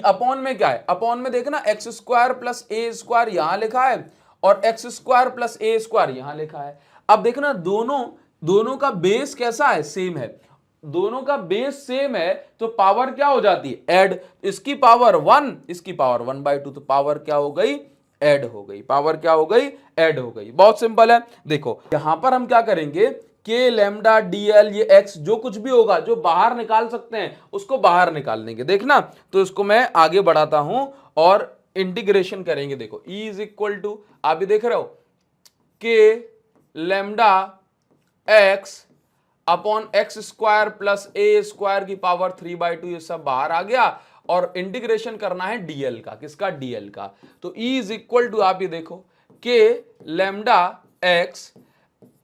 अपॉन में क्या है, अपॉन में देखना एक्स स्क्वायर प्लस ए स्क्वायर यहां लिखा है और एक्स स्क्वायर प्लस ए स्क्वायर यहां लिखा है। अब देखना दोनों का बेस कैसा है, सेम है, दोनों का बेस सेम है, तो पावर क्या हो जाती है, ऐड। इसकी पावर 1, इसकी पावर 1/2, तो पावर क्या हो गई, ऐड हो गई, पावर क्या हो गई, ऐड हो गई। बहुत सिंपल है। देखो यहां पर हम क्या करेंगे, के लैम्डा डीएल, ये एक्स जो कुछ भी होगा जो बाहर निकाल सकते हैं उसको बाहर निकाल देंगे, देखना। तो इसको मैं आगे बढ़ाता हूं और इंटीग्रेशन करेंगे। देखो E इज इक्वल टू, आप भी देख रहे हो, k lambda x upon x square plus ए स्क्वायर की पावर 3/2, ये सब बाहर आ गया, और इंटीग्रेशन करना है डीएल का, किसका, डीएल का। तो E इज इक्वल टू, आप ये देखो, k lambda x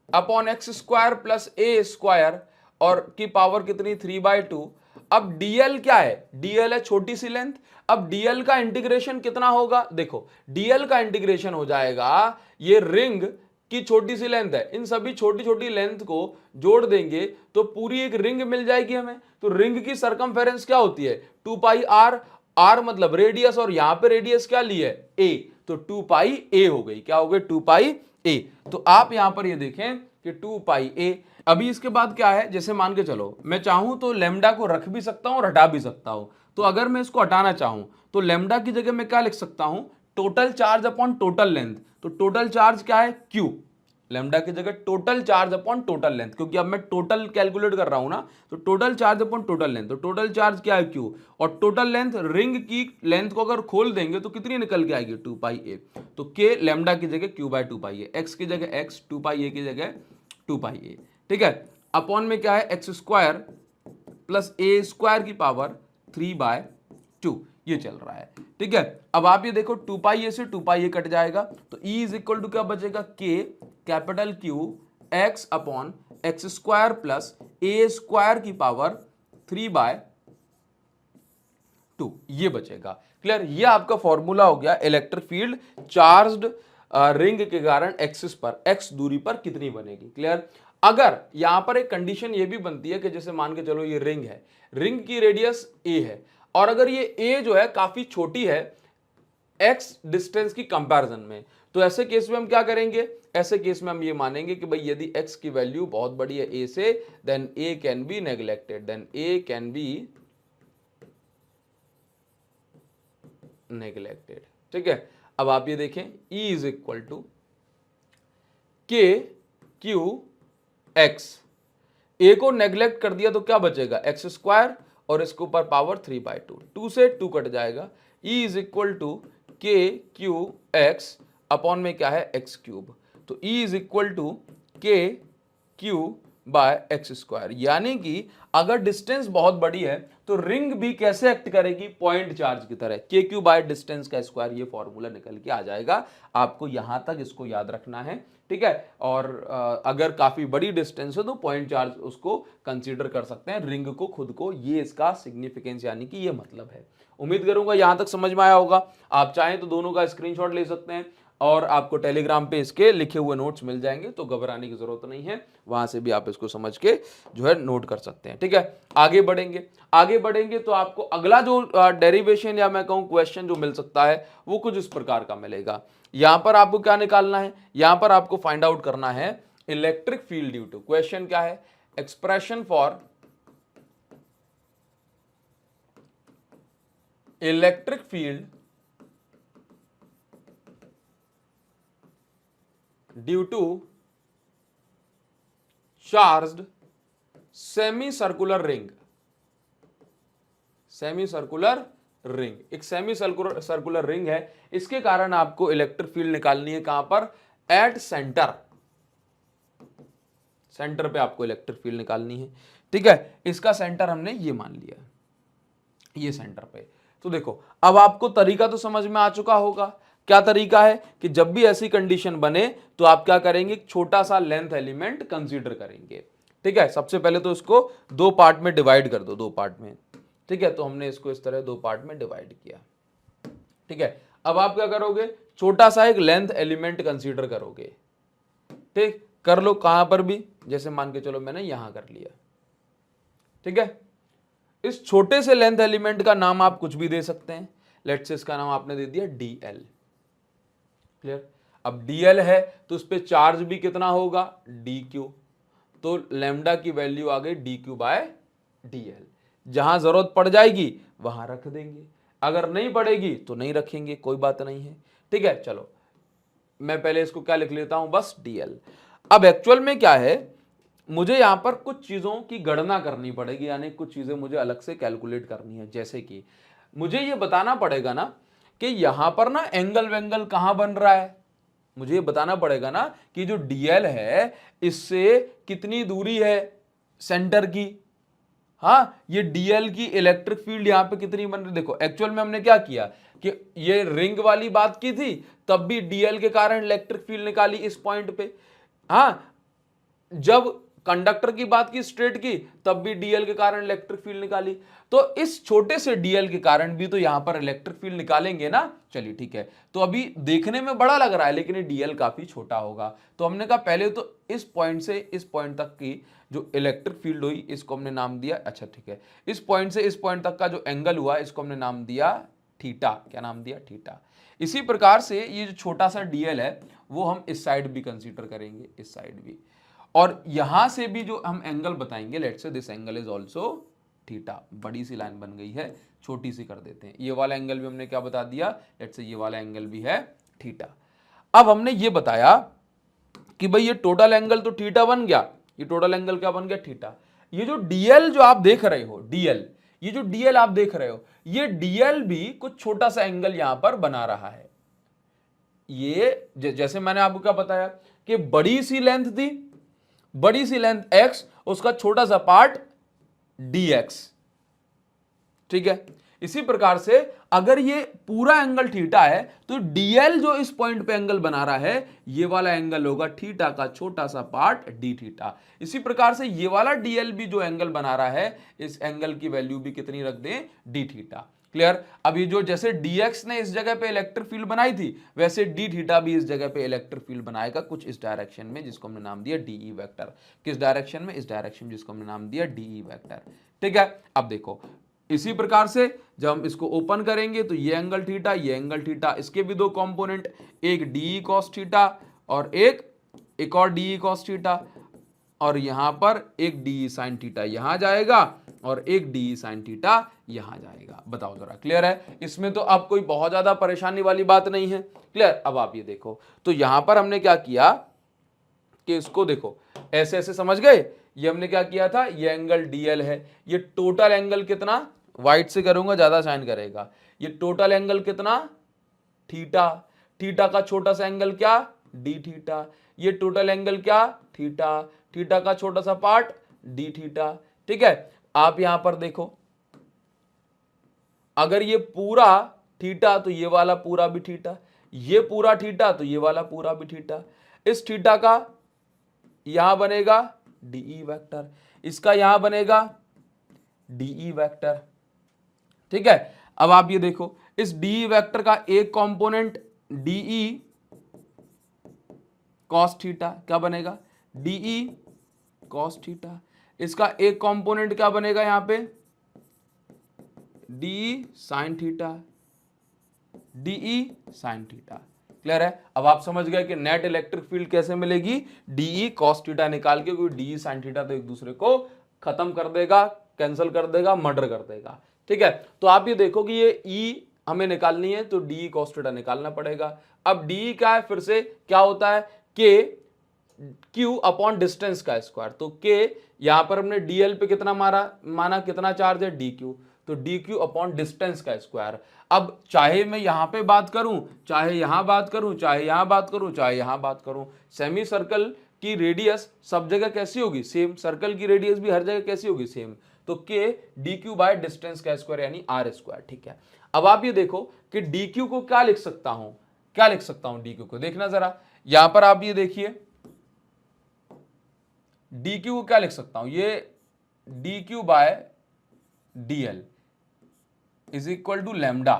upon x square plus ए स्क्वायर और की पावर कितनी, 3/2। अब डीएल क्या है, डीएल है छोटी सी लेंथ। अब डीएल का इंटीग्रेशन कितना होगा, देखो डीएल का इंटीग्रेशन हो जाएगा, ये रिंग की छोटी सी लेंथ है, इन सभी छोटी छोटी लेंथ को जोड़ देंगे तो पूरी एक रिंग मिल जाएगी हमें। तो रिंग की सरकमफेरेंस क्या होती है, 2 आर, आर मतलब रेडियस, और यहां पे रेडियस क्या ली है, ए, तो 2 ए हो गई, क्या हो गई, 2 ए। तो आप यहां पर ये देखें कि 2 ए। अभी इसके बाद क्या है, जैसे मान के चलो मैं चाहूं तो लेमडा को रख भी सकता हूं और हटा भी सकता हूं। तो अगर मैं इसको हटाना चाहूं तो लेमडा की जगह मैं क्या लिख सकता हूं, total charge upon total length. तो टोटल चार्ज क्या है, क्यू, लेमडा की जगह total charge upon total length, क्योंकि अब मैं टोटल कैलकुलेट कर रहा हूं ना, तो total charge upon total length. तो टोटल चार्ज क्या है, क्यू, और टोटल लेंथ, रिंग की लेंथ को अगर खोल देंगे तो कितनी निकल के आएगी, 2 ए। तो के लेमडा की जगह Q/2 ए, एक्स की जगह एक्स, 2 ए की जगह 2 ए। ठीक है, अपॉन में क्या है, एक्स स्क्वायर प्लस ए स्क्वायर की पावर 3/2, ये चल रहा है। ठीक है, अब आप ये देखो 2 से 2 कट जाएगा, तो E इज इक्वल टू क्या बचेगा, k capital Q x upon x square plus ए स्क्वायर की पावर 3/2, ये बचेगा। क्लियर, ये आपका फॉर्मूला हो गया इलेक्ट्रिक फील्ड चार्ज्ड रिंग के कारण एक्सिस पर, एक्स दूरी पर कितनी बनेगी। क्लियर, अगर यहां पर एक कंडीशन ये भी बनती है कि जैसे मान के चलो ये रिंग है, रिंग की रेडियस ए है, और अगर ये ए जो है काफी छोटी है एक्स डिस्टेंस की कंपैरिजन में, तो ऐसे केस में हम क्या करेंगे, ऐसे केस में हम ये मानेंगे कि भाई यदि एक्स की वैल्यू बहुत बड़ी है ए से, then a can be neglected, then a can be neglected. ठीक है, अब आप ये देखें E is equal to k Q X, a को नेग्लेक्ट कर दिया तो क्या बचेगा, एक्स स्क्वायर और इसके ऊपर पावर 3/2, 2 से 2 कट जाएगा, E is equal to k Q x upon में क्या है एक्स क्यूब, तो E is equal to k Q by x square. यानी कि अगर डिस्टेंस बहुत बड़ी है तो रिंग भी कैसे एक्ट करेगी, पॉइंट चार्ज की तरह, के क्यू बाय डिस्टेंस का स्क्वायर, ये फॉर्मूला निकल के आ जाएगा। आपको यहां तक इसको याद रखना है, ठीक है। और अगर काफी बड़ी डिस्टेंस है तो पॉइंट चार्ज उसको कंसीडर कर सकते हैं, रिंग को खुद को, ये इसका सिग्निफिकेंस यानी कि ये मतलब है। उम्मीद करूंगा यहां तक समझ में आया होगा। आप चाहें तो दोनों का स्क्रीनशॉट ले सकते हैं और आपको टेलीग्राम पे इसके लिखे हुए नोट्स मिल जाएंगे, तो घबराने की जरूरत नहीं है, वहां से भी आप इसको समझ के जो है नोट कर सकते हैं, ठीक है। आगे बढ़ेंगे तो आपको अगला जो डेरिवेशन या मैं कहूं क्वेश्चन जो मिल सकता है वो कुछ इस प्रकार का मिलेगा। यहां पर आपको क्या निकालना है, यहां पर आपको फाइंड आउट करना है electric field due to, question क्या है, expression for electric field due to charged semi circular ring. Semi circular ring, एक सेमी सर्कुलर रिंग है, इसके कारण आपको इलेक्ट्रिक फील्ड निकालनी है, कहां पर, एट सेंटर, सेंटर पे आपको इलेक्ट्रिक फील्ड निकालनी है, ठीक है। इसका सेंटर हमने ये मान लिया, ये सेंटर पे। तो देखो अब आपको तरीका तो समझ में आ चुका होगा, क्या तरीका है कि जब भी ऐसी कंडीशन बने तो आप क्या करेंगे, छोटा सा लेंथ एलिमेंट कंसीडर करेंगे, ठीक है। सबसे पहले तो इसको दो पार्ट में डिवाइड कर दो, दो पार्ट में, ठीक है। तो हमने इसको इस तरह दो पार्ट में डिवाइड किया, ठीक है। अब आप क्या करोगे, छोटा सा एक लेंथ एलिमेंट कंसीडर करोगे, ठीक, कर लो कहां पर भी, जैसे मान के चलो मैंने यहां कर लिया, ठीक है। इस छोटे से लेंथ एलिमेंट का नाम आप कुछ भी दे सकते हैं, लेट्स से इसका नाम आपने दे दिया dl, क्लियर। अब dl है तो उस पर चार्ज भी कितना होगा, dq, तो लैम्डा की वैल्यू आ गई dq बाय dl, जहां जरूरत पड़ जाएगी वहां रख देंगे, अगर नहीं पड़ेगी तो नहीं रखेंगे, कोई बात नहीं है, ठीक है। चलो मैं पहले इसको क्या लिख लेता हूं, बस dl। अब एक्चुअल में क्या है, मुझे यहां पर कुछ चीजों की गणना करनी पड़ेगी, यानी कुछ चीजें मुझे अलग से कैलकुलेट करनी है, जैसे कि मुझे ये बताना पड़ेगा ना कि यहां पर ना एंगल वेंगल कहां बन रहा है, मुझे ये बताना पड़ेगा ना कि जो dl है इससे कितनी दूरी है सेंटर की, हाँ, ये dl की इलेक्ट्रिक फील्ड यहां पे कितनी बन रही, देखो एक्चुअल में हमने क्या किया कि ये रिंग वाली बात की थी, तब भी dl के कारण इलेक्ट्रिक फील्ड निकाली इस पॉइंट पे, हाँ, जब कंडक्टर की बात की स्ट्रेट की तब भी dl के कारण इलेक्ट्रिक फील्ड निकाली, तो इस छोटे से dl के कारण भी तो यहां पर इलेक्ट्रिक फील्ड निकालेंगे ना। चलिए ठीक है, तो अभी देखने में बड़ा लग रहा है लेकिन dl काफी छोटा होगा, तो हमने कहा पहले तो इस पॉइंट से इस पॉइंट तक की जो इलेक्ट्रिक फील्ड हुई इसको हमने नाम दिया, अच्छा ठीक है, इस पॉइंट से इस पॉइंट तक का जो एंगल हुआ इसको हमने नाम दिया थीटा, क्या नाम दिया, थीटा। इसी प्रकार से ये जो छोटा सा dl है वो हम इस साइड भी कंसीडर करेंगे, इस साइड भी, और यहां से भी जो हम एंगल बताएंगे, let's say this angle is also theta, बड़ी सी लाइन बन गई है, छोटी सी कर देते हैं, ये वाला एंगल भी हमने क्या बता दिया, लेट्स से ये वाला एंगल भी है थीटा। अब हमने ये बताया कि भाई ये टोटल एंगल तो थीटा बन गया, ये टोटल एंगल क्या बन गया, थीटा। ये जो dl जो आप देख रहे हो, dl, ये जो dl आप देख रहे हो, ये dl भी कुछ छोटा सा एंगल यहां पर बना रहा है, ये जैसे मैंने आपको क्या बताया कि बड़ी सी लेंथ थी, बड़ी सी लेंथ x, उसका छोटा सा पार्ट dx, ठीक है। इसी प्रकार से अगर ये पूरा एंगल थीटा है तो dl जो इस पॉइंट पे एंगल बना रहा है ये वाला एंगल होगा थीटा का छोटा सा पार्ट d थीटा। इसी प्रकार से ये वाला dl भी जो एंगल बना रहा है इस एंगल की वैल्यू भी कितनी रख दें, d थीटा, क्लियर। अब ये जो जैसे dx ने इस जगह पे इलेक्ट्रिक फील्ड बनाई थी वैसे d थीटा भी इस जगह पे इलेक्ट्रिक फील्ड बनाएगा कुछ इस डायरेक्शन में जिसको हमने नाम दिया dE वेक्टर, किस डायरेक्शन में, इस डायरेक्शन में जिसको हमने नाम दिया dE वेक्टर, ठीक है। अब देखो इसी प्रकार से जब हम इसको ओपन करेंगे तो ये एंगल थीटा, ये एंगल थीटा, इसके भी दो कंपोनेंट, एक dE cos थीटा और एक और dE cos थीटा, और यहां पर एक dE sin थीटा यहां जाएगा और एक dE sin थीटा यहां जाएगा। बताओ जरा, क्लियर है, इसमें तो अब कोई बहुत ज्यादा परेशानी वाली बात नहीं है, क्लियर। अब आप ये देखो तो यहां पर हमने क्या किया कि इसको देखो ऐसे ऐसे समझ गए, ये हमने क्या किया था, ये एंगल डीएल है, ये टोटल एंगल कितना, व्हाइट से करूंगा ज्यादा शाइन करेगा, ये टोटल एंगल कितना, थीटा, थीटा का छोटा सा एंगल क्या, डी थीटा, ये टोटल एंगल क्या, थीटा, थीटा का छोटा सा पार्ट डी थीटा। ठीक है, आप यहां पर देखो, अगर ये पूरा थीटा तो ये वाला पूरा भी थीटा, ये पूरा थीटा तो ये वाला पूरा भी थीटा, इस थीटा का यहां बनेगा डीई वेक्टर, इसका यहां बनेगा डीई वेक्टर। ठीक है, अब आप ये देखो, इस डीई वेक्टर का एक कंपोनेंट डीई कॉस थीटा क्या बनेगा, डीई कॉस थीटा, इसका एक कंपोनेंट क्या बनेगा यहां पे, d sine theta, d E sine theta. Clear है, अब आप समझ गए कि नेट इलेक्ट्रिक फील्ड कैसे मिलेगी, डीई कॉस थीटा निकाल के, क्योंकि डीई साइन थीटा तो एक दूसरे को खत्म कर देगा, कैंसिल कर देगा, मर्डर कर देगा। ठीक है, तो आप ये देखो कि ये ई हमें निकालनी है तो डीई कॉस थीटा निकालना पड़ेगा। अब डीई क्या है, फिर से क्या होता है, के क्यू अपॉन डिस्टेंस का स्क्वायर, तो के यहां पर हमने डीएल पे कितना माना कितना चार्ज है, डी क्यू, तो डी क्यू अपॉन डिस्टेंस का स्क्वायर। अब चाहे मैं यहां पे बात करूं, चाहे यहां बात करूं, चाहे यहां बात करूं, चाहे यहां बात करूं, सेमी सर्कल की रेडियस सब जगह कैसी होगी, सेम, सर्कल की रेडियस भी हर जगह कैसी होगी, सेम, तो के डी क्यू बाय डिस्टेंस का स्क्वायर यानी आर स्क्वायर। ठीक है, अब आप ये देखो कि डी क्यू को क्या लिख सकता हूं, क्या लिख सकता हूं डी क्यू को, देखना जरा, यहां पर आप ये देखिए डी क्यू को क्या लिख सकता हूं, ये d Q by d L is equal to lambda.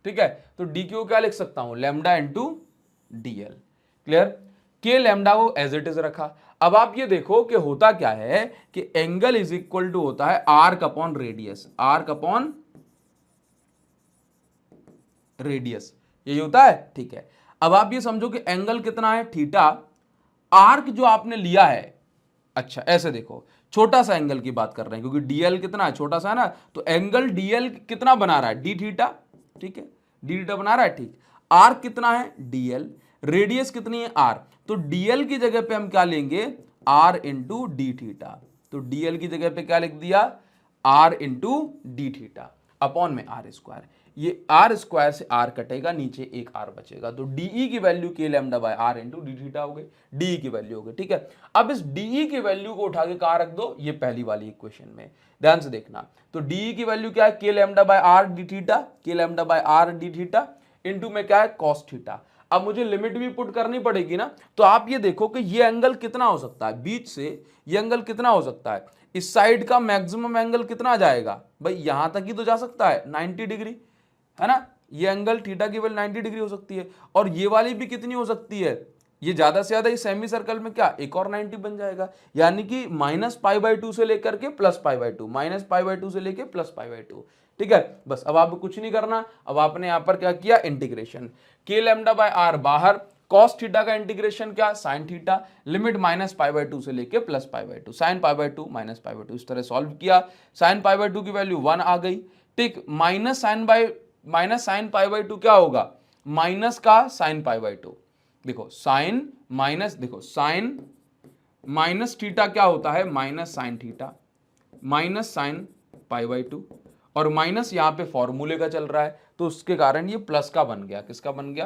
ठीक है, तो डी क्यू क्या लिख सकता हूं, lambda into d L. Clear, k lambda को एज इट इज रखा। अब आप ये देखो कि होता क्या है कि एंगल इज इक्वल टू होता है arc upon radius, arc upon radius, यही होता है। ठीक है, अब आप ये समझो कि एंगल कितना है, थीटा, आर्क जो आपने लिया है, अच्छा ऐसे देखो, छोटा सा एंगल की बात कर रहे हैं क्योंकि डीएल कितना है, छोटा सा है ना, तो एंगल डीएल कितना बना रहा है, डी थीटा। ठीक है, डी थीटा बना रहा है, ठीक, आर कितना है, डीएल, रेडियस कितनी है, आर, तो डीएल की जगह पे हम क्या लेंगे, आर इंटू डी थीटा, तो डीएल की जगह पे क्या लिख दिया, R into d theta upon में आर स्क्वायर, ये आर स्क्वायर से आर कटेगा, नीचे एक आर बचेगा, तो डीई की वैल्यू के lambda by R into d theta हो गई, डीई की वैल्यू हो गई। ठीक है, अब इस डीई की वैल्यू को उठा के कहां रख दो, ये पहली वाली इक्वेशन में, ध्यान से देखना, तो डीई की वैल्यू क्या है, k lambda by r d theta, k lambda by r d theta into में क्या है, कॉस थीटा। अब मुझे लिमिट भी पुट करनी पड़ेगी ना, तो आप ये देखो कि ये एंगल कितना हो सकता है, बीच से ये एंगल कितना हो सकता है, इस साइड का मैक्सिमम एंगल कितना जाएगा भाई, यहां तक ही तो जा सकता है 90 डिग्री, है ना, ये एंगल थीटा की वैल्यू 90 डिग्री हो सकती है, और ये वाली भी कितनी हो सकती है, ये ज्यादा से ज्यादा इस सेमी सर्कल में क्या एक और 90 बन जाएगा, यानी कि -π/2 से लेकर के +π/2, -π/2 से लेकर +π/2। ठीक है, बस अब आपको कुछ नहीं करना, अब आपने यहां पर क्या किया, इंटीग्रेशन, के लैम्डा बाय आर बाहर, कॉस थीटा का इंटीग्रेशन क्या, साइन थीटा, लिमिट -π/2 से लेके +π/2, साइन π/2 -π/2, इस तरह सॉल्व किया, साइन π/2 की वैल्यू 1 आ गई। ठीक, माइनस साइन π/2 क्या होगा, माइनस का साइन π/2, देखो साइन माइनस, देखो साइन माइनस थीटा क्या होता है, minus sine theta, minus sine π/2, और माइनस यहां पे फॉर्मूले का चल रहा है, तो उसके कारण ये प्लस का बन गया, किसका बन गया,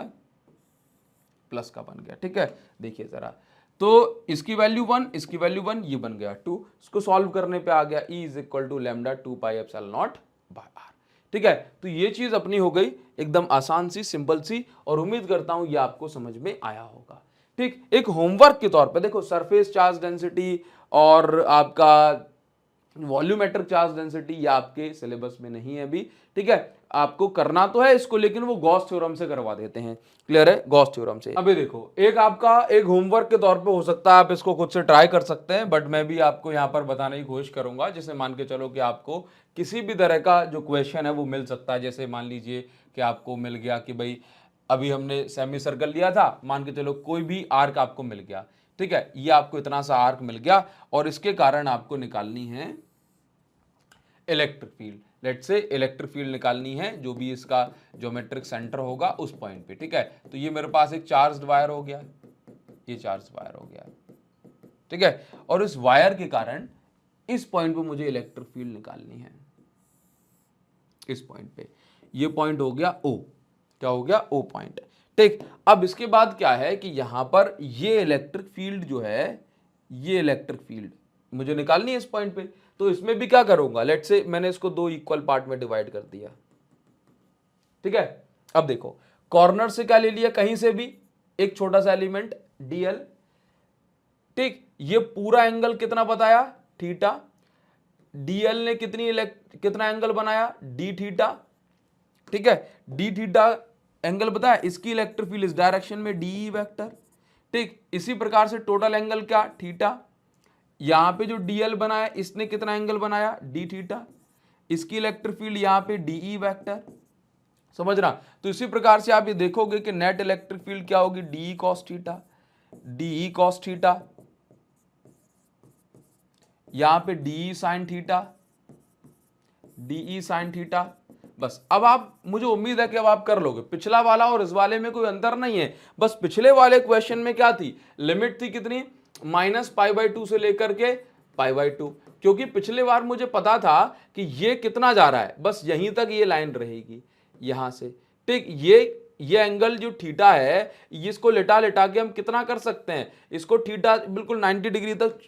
प्लस का बन गया। ठीक है, देखिए जरा, तो इसकी वैल्यू 1, इसकी वैल्यू 1, ये बन गया 2, इसको सॉल्व करने पे आ गया E is equal to lambda 2πε0 by r. ठीक है, तो ये चीज अपनी हो गई एकदम आसान सी, सिंपल सी, और उम्मीद करता हूं ये आपको समझ में आया होगा। ठीक, एक होमवर्क के तौर पे देखो, सरफेस चार्ज डेंसिटी और आपका वॉल्यूमेट्रिक चार्ज डेंसिटी, ये आपके सिलेबस में नहीं है अभी। ठीक है, आपको करना तो है इसको, लेकिन वो गॉस थ्योरम से करवा देते हैं। क्लियर है, गॉस थ्योरम से। अभी देखो, एक आपका एक होमवर्क के तौर पे हो सकता है, आप इसको खुद से ट्राई कर सकते हैं, बट मैं भी आपको यहाँ पर बताने की कोशिश करूंगा, जैसे मान के चलो कि आपको किसी भी तरह का जो क्वेश्चन है वो मिल सकता है। जैसे मान लीजिए कि आपको मिल गया कि भाई अभी हमने सेमी सर्कल लिया था, मान के चलो कोई भी आर्क आपको मिल गया, ठीक है, ये आपको इतना सा आर्क मिल गया, और इसके कारण आपको निकालनी है electric field. Let's say electric field निकालनी है, जो भी इसका ज्योमेट्रिक सेंटर होगा उस पॉइंट पे। ठीक है, तो ये मेरे पास एक चार्ज वायर हो गया, ये चार्ज वायर हो गया, ठीक है। और इस वायर के कारण इस पॉइंट पे मुझे इलेक्ट्रिक फील्ड निकालनी है, इस पॉइंट पे। ये पॉइंट हो गया O, क्या हो गया O पॉइंट, ठीक। अब इसके बाद क्या है कि यहां पर ये इलेक्ट्रिक फील्ड जो है, ये इलेक्ट्रिक फील्ड मुझे निकालनी है इस पॉइंट पे। तो इसमें भी क्या करूंगा, लेट्स से मैंने इसको 2 इक्वल पार्ट में डिवाइड कर दिया, ठीक है। अब देखो कॉर्नर से क्या ले लिया, कहीं से भी एक छोटा सा एलिमेंट dl, ठीक। ये पूरा एंगल कितना बताया, थीटा। dl ने कितना एंगल बनाया, d थीटा, ठीक है। d थीटा एंगल बताया, इसकी इलेक्ट्रिक फील्ड इस डायरेक्शन में de वेक्टर, ठीक। इसी प्रकार से टोटल एंगल क्या, थीटा। यहां पे जो dl बनाया इसने कितना एंगल बनाया, d थीटा, इसकी इलेक्ट्रिक फील्ड यहां पे de वेक्टर, समझ रहा। तो इसी प्रकार से आप ये देखोगे कि नेट इलेक्ट्रिक फील्ड क्या होगी, de cos theta, de cos theta, यहां पे de sin theta, de sin theta. बस अब आप, मुझे उम्मीद है कि अब आप कर लोगे। पिछला वाला और इस वाले में कोई अंतर नहीं है, बस पिछले वाले क्वेश्चन में क्या थी, लिमिट थी कितनी, -π/2 से लेकर के π/2, क्योंकि पिछले बार मुझे पता था कि ये कितना जा रहा है, बस यहीं तक ये लाइन रहेगी यहां से, ठीक। ये एंगल जो थीटा है, इसको लिटा लिटा के हम कितना कर सकते हैं, इसको थीटा बिल्कुल 90 डिग्री तक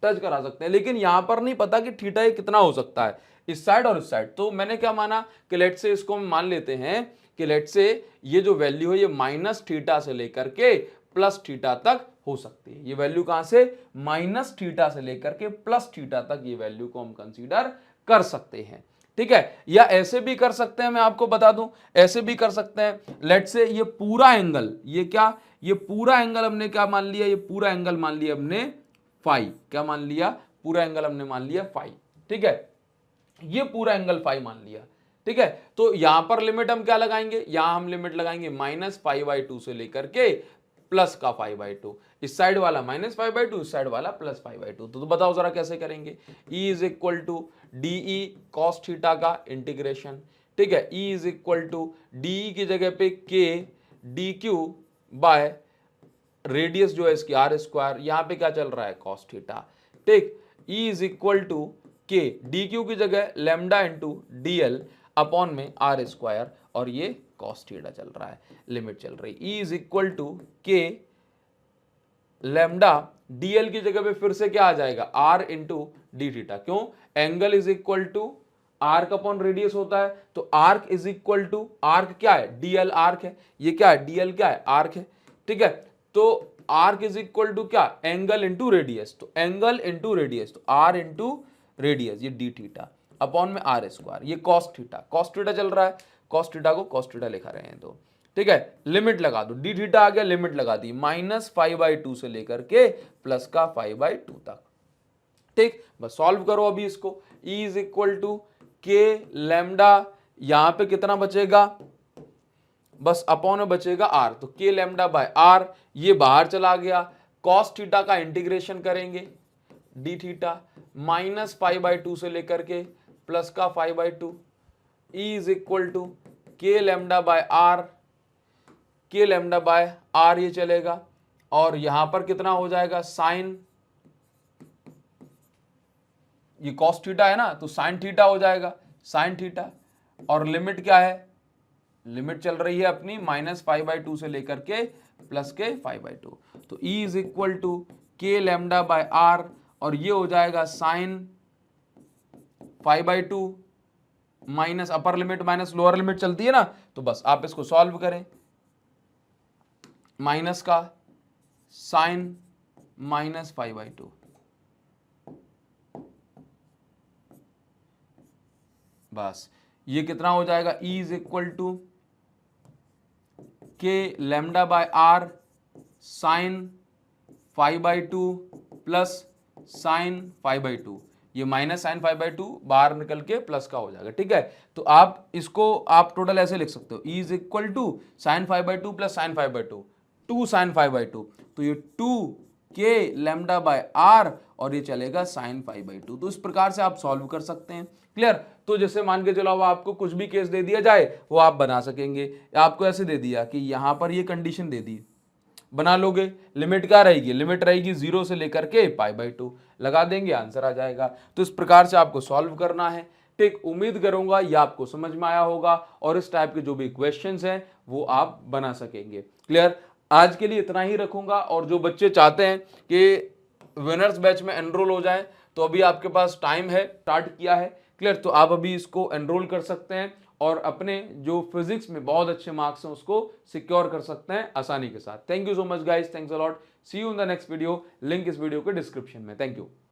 टच करा सकते हैं, लेकिन यहां पर नहीं पता कि थीटा ये कितना हो सकता है, इस साइड और इस साइड। तो मैंने क्या माना कि लेट से इसको हम मान लेते हैं कि लेट से ये जो वैल्यू है ये -θ से लेकर के +θ तक हो सकती है। ये वैल्यू कहां से, -θ से लेकर के +θ तक ये वैल्यू को हम कंसीडर कर सकते हैं, ठीक है। या ऐसे भी कर सकते हैं, मैं आपको बता दूं, ऐसे भी कर सकते हैं। लेट से ये पूरा एंगल, ये क्या, ये पूरा एंगल हमने क्या मान लिया, ये पूरा एंगल मान लिया हमने फाई, क्या मान लिया, पूरा एंगल हमने मान लिया फाई, ठीक है। ये पूरा एंगल फाई मान लिया, ठीक है। तो यहां पर लिमिट हम क्या लगाएंगे, यहां हम लिमिट लगाएंगे -π/2 से लेकर के +π/2, इस साइड वाला -π/2, इस साइड वाला +π/2। तो बताओ जरा कैसे करेंगे, E = de cos थीटा का इंटीग्रेशन, ठीक है। E = de की जगह पे k dq बाय रेडियस जो है इसकी r², यहां पे क्या चल रहा है, cos थीटा, ठीक। E = k dq की जगह लैम्डा इंटू dl अपॉन में r², और ये cos थीटा चल रहा है, लिमिट चल रही। E = k लैम्डा dl की जगह पे फिर से क्या आ जाएगा, r इंटू डी थीटा, क्यों, angle is equal to arc upon radius होता है, तो arc is equal to, arc क्या है, dl आर्क है, ये क्या है, dl क्या है, आर्क है, ठीक है। तो आर्क इज इक्वल टू क्या, एंगल इंटू रेडियस, तो एंगल इंटू रेडियस, तो r इंटू रेडियस, ये डी थीटा अपॉन में r², ये cos थीटा चल रहा है, cos थीटा को cos थीटा लिखा रहे हैं, तो ठीक है। लिमिट लगा दो, डी थीटा आ गया, लिमिट लगा दी -π/2 से लेकर के +π/2 तक, ठीक। बस सॉल्व करो अभी इसको। E = k लैम्डा, यहां पे कितना बचेगा, बस अपॉन में बचेगा r, तो k लैम्डा बाय r, ये बाहर चला गया। cos थीटा का इंटीग्रेशन करेंगे, d थीटा -π/2 से लेकर के +π/2। E = k lambda by r, k lambda by r ये चलेगा, और यहां पर कितना हो जाएगा, साइन, ये cos थीटा है ना, तो sin थीटा हो जाएगा, sin थीटा, और लिमिट क्या है, लिमिट चल रही है अपनी -π/2 से लेकर के +π/2। तो E = k lambda by r, और ये हो जाएगा sin π/2 minus upper limit minus lower limit चलती है ना, तो बस आप इसको सॉल्व करें, माइनस का sin -π/2, बस ये कितना हो जाएगा, E = k lambda by r sin π/2 plus sin π/2, ये -sin π/2 बाहर निकल के प्लस का हो जाएगा, ठीक है। तो आप इसको आप टोटल ऐसे लिख सकते हो, E = sin π/2 plus sin π/2, 2 sin π/2, तो ये 2k लैम्डा बाय r, और ये चलेगा sin π/2। तो इस प्रकार से आप सॉल्व कर सकते हैं, क्लियर। तो जैसे मान के चलो अब आपको कुछ भी केस दे दिया जाए वो आप बना सकेंगे। आपको ऐसे दे दिया कि यहां पर ये कंडीशन दे दी बना लोगे। लिमिट क्या रहेगी, लिमिट रहेगी 0 से लेकर के π/2, लगा देंगे आंसर आ जाएगा। तो इस प्रकार से आपको सॉल्व करना है। ठीक, उम्मीद करूंगा ये आपको समझ में आया होगा और इस टाइप के जो भी क्वेश्चंस हैं वो आप बना सकेंगे। क्लियर, आज के लिए इतना ही रखूंगा। और जो बच्चे चाहते हैं कि विनर्स बैच में एनरोल हो जाए तो अभी आपके पास टाइम है, स्टार्ट किया है। क्लियर, तो आप अभी इसको एनरोल कर सकते हैं और अपने जो फिजिक्स में बहुत अच्छे मार्क्स हैं उसको सिक्योर कर सकते हैं आसानी के साथ। Thank you so much guys, thanks a lot, see you in the next video. Link इस वीडियो के डिस्क्रिप्शन में। Thank you.